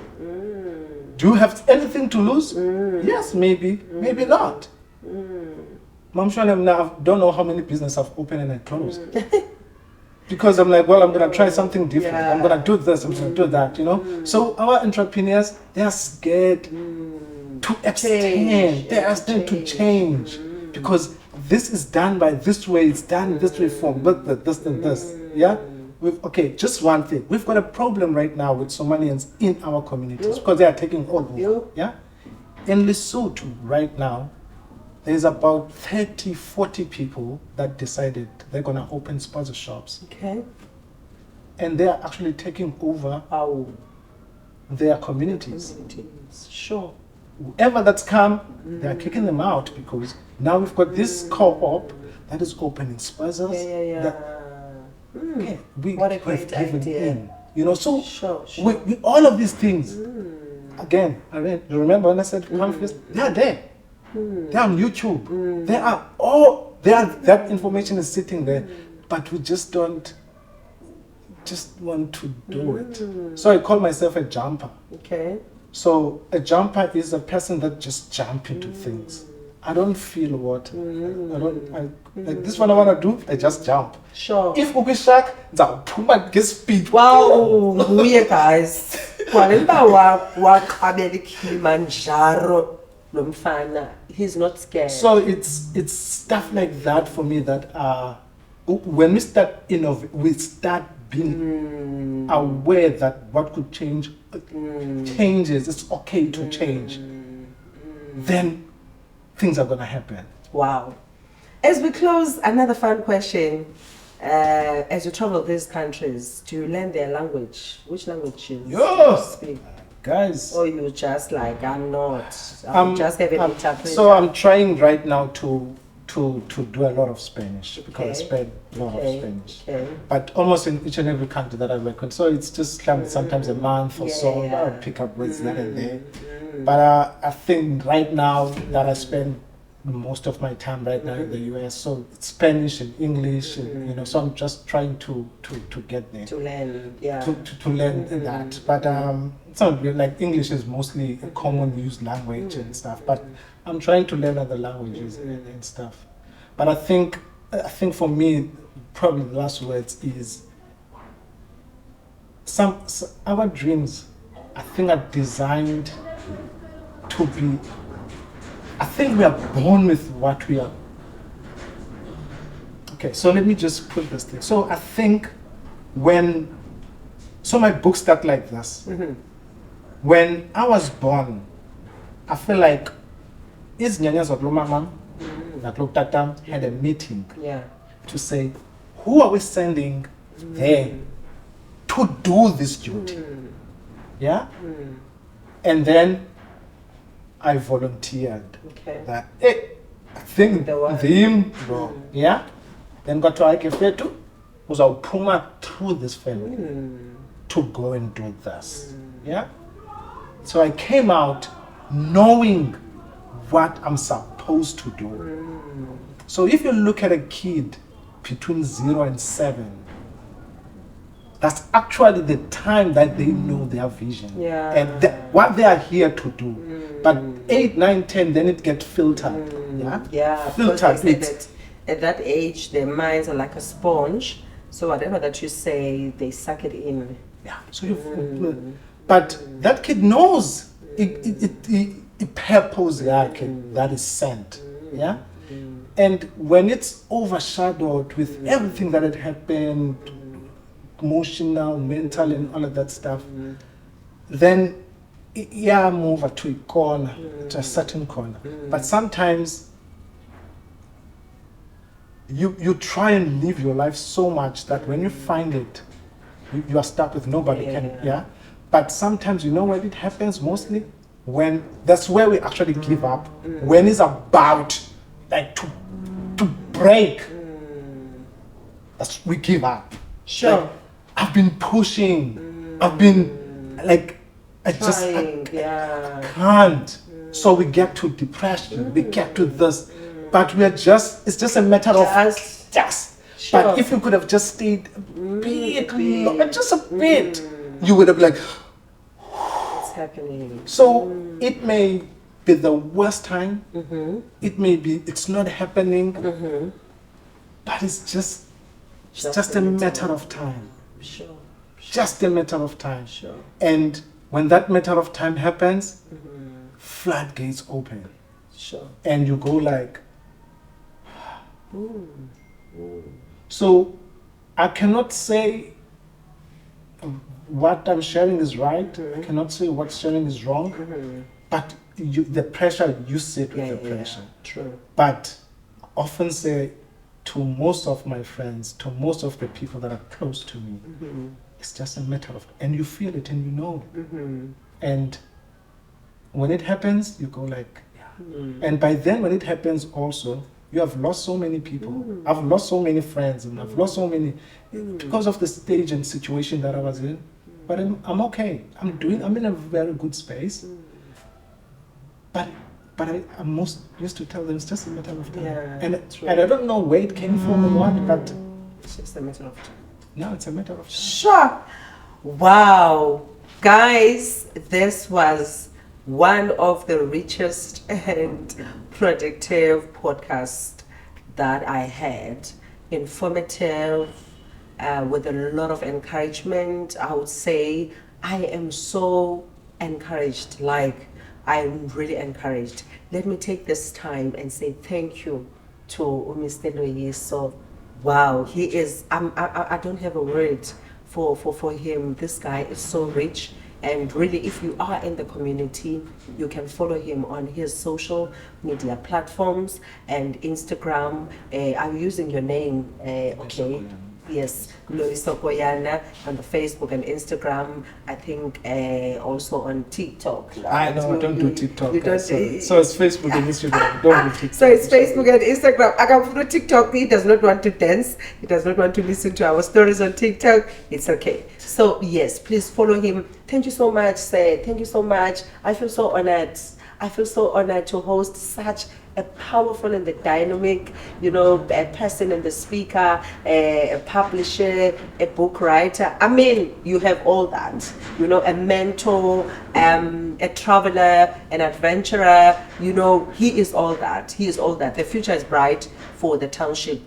Do you have anything to lose? Yes, maybe. Maybe not. Mom Shwane, now I don't know how many businesses I've opened and I closed. Because I'm like, well, I'm going to try something different. I'm going to do this, I'm going to do that, So our entrepreneurs, they are scared to extend. They are scared to change. Because this is done by this way, it's done this way for this and this. Yeah? Just one thing. We've got a problem right now with Somalians in our communities because they are taking over. Yeah? In Lesotho right now, there's about 30, 40 people that decided they're going to open sponsor shops. And they are actually taking over their communities. Sure. Whoever that's come, they are kicking them out because now we've got this co-op that is opening sponsors. What a great idea. So we all of these things, again, you remember when I said confidence? They are there. They're on YouTube. They are all That information is sitting there, but we just don't want to do it. So I call myself a jumper. Okay. So a jumper is a person that just jump into things. I don't feel what like this one I wanna do, I just jump. Sure. If ukwishark, zawuphuma ngespeed. Wow, nguye guys. Kwalemba waqabela iKilimanjaro lo mfana. He's not scared. So it's stuff like that for me that when we start we start being aware that what could change changes. It's okay to change. Then things are gonna happen. Wow. As we close, another fun question. As you travel these countries, do you learn their language? Which languages do you speak? Guys. Or you just like, I'm just have an interpreter? So I'm trying right now to do a lot of Spanish because I spend a lot of Spanish. Okay. But almost in each and every country that I work in. So it's just sometimes a month or so. I'll pick up words there and there. But I think right now that I spend most of my time right now in the US, so it's Spanish and English, and so I'm just trying to get there. To learn, To learn that. But it's not really, like English is mostly a common used language and stuff. But I'm trying to learn other languages and stuff. But I think for me, probably the last words is our dreams, I think, are designed to be. I think we are born with what we are. Okay, so let me just put this thing. So I think my book start like this. When I was born, I feel like Iznyanya Zoglomama, Tata had a meeting to say, who are we sending there to do this duty? Yeah? And then I volunteered that, I think him, yeah? Then got to Aikefetu, was our Puma through this family to go and do this. Yeah? So I came out knowing what I'm supposed to do. So if you look at a kid between 0 and 7, that's actually the time that they know their vision and what they are here to do. But 8, 9, 10, then it gets filtered. Filtered. They say that at that age, their minds are like a sponge. So whatever that you say, they suck it in. Yeah. So but that kid knows it purpose that is sent. Yeah. And when it's overshadowed with everything that had happened, emotional, mental, and all of that stuff, then move to a corner, to a certain corner. But sometimes you try and live your life so much that when you find it, you are stuck with nobody can. But sometimes, you know when it happens mostly? When that's where we actually give up. When it's about like to break, we give up. Sure. Like, I've been pushing. I've been like, I can't. So we get to depression. We get to this, but it's just a matter of just. Sure. But if you could have just stayed a bit, just a bit, you would have like, what's happening? So it may be the worst time. It may be it's not happening, but it's just a matter of time. Sure. Just a matter of time. Sure. And when that matter of time happens, floodgates open. Sure. And you go like, So I cannot say what I'm sharing is right. I cannot say what's sharing is wrong. But the pressure, you sit with the pressure. True. But I often say to most of my friends, to most of the people that are close to me, it's just a matter of, and you feel it and you know. And when it happens, you go like, and by then when it happens also, you have lost so many people. I've lost so many friends, and I've lost so many because of the stage and situation that I was in. But I'm okay. I'm in a very good space. But But I most used to tell them it's just a matter of time. Yeah, And true. I don't know where it came from and what, but It's just a matter of time. now it's a matter of time. Sure. Wow. Guys, this was one of the richest and productive podcasts that I had. Informative, with a lot of encouragement. I would say I am so encouraged. Like, I'm really encouraged. Let me take this time and say thank you to Mr. Loyiso. Wow, he is, I don't have a word for him. This guy is so rich. And really, if you are in the community, you can follow him on his social media platforms and Instagram. I'm using your name, okay? Yes, Loyiso Koyana on the Facebook and Instagram. I think also on TikTok. I know, I don't do TikTok. You don't, so it's Facebook and Instagram. Don't do TikTok. So it's Facebook and Instagram. I can follow TikTok. He does not want to dance. He does not want to listen to our stories on TikTok. It's okay. So yes, please follow him. Thank you so much, Sir. Thank you so much. I feel so honored. I feel so honored to host such a powerful and the dynamic, a person and the speaker, a publisher, a book writer. I mean, you have all that. A mentor, a traveler, an adventurer. He is all that. He is all that. The future is bright for the township,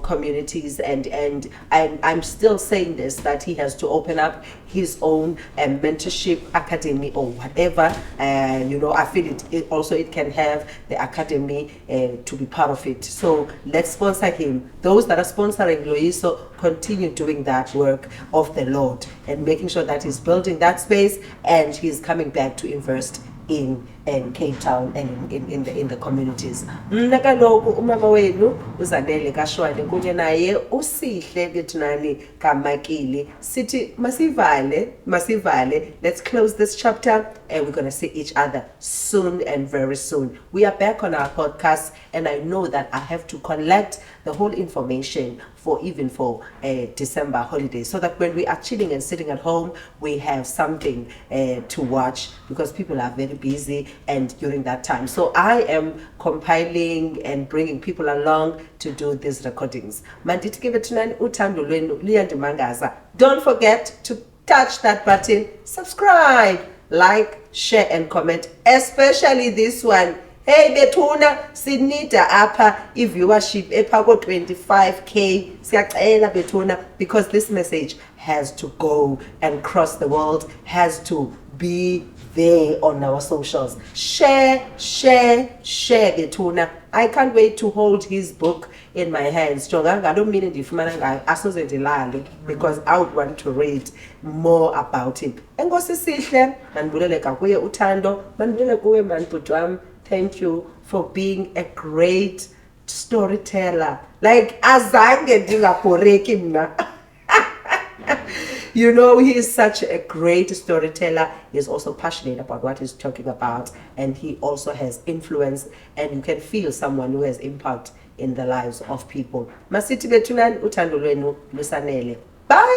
communities, and I'm still saying this, that he has to open up his own mentorship academy or whatever. I feel it can have the academy to be part of it. So let's sponsor him. Those that are sponsoring Loyiso, continue doing that work of the Lord and making sure that he's building that space and he's coming back to invest in Cape Town and in the communities. Mna kaloku umama wenu uZanele Shwane kunye naye usihle bethu kaMakili sithi masivale. Let's close this chapter and we're going to see each other soon and very soon. We are back on our podcast and I know that I have to collect the whole information for December holidays, so that when we are chilling and sitting at home, we have something to watch, because people are very busy and during that time. So I am compiling and bringing people along to do these recordings. Mandithi ke bethunani uthando lwenu luyandimangaza. Don't forget to touch that button, subscribe, like, share and comment, especially this one. Hey bethuna, sinida apha viewership epha 25K. Siyacela bethuna, because this message has to go and cross the world, has to be there on our socials. Share bethuna. I can't wait to hold his book in my hands. I don't mean it because I would want to read more about him. Enkosi sihle, mandibulele kuye uthando, mandibulele kuwe manbutwam. Thank you for being a great storyteller. Like azange ndingaboreki mna. He is such a great storyteller. He's also passionate about what he's talking about, and he also has influence, and you can feel someone who has impact in the lives of people. Masithi bethunani uthando lwenu lusanele. Bye.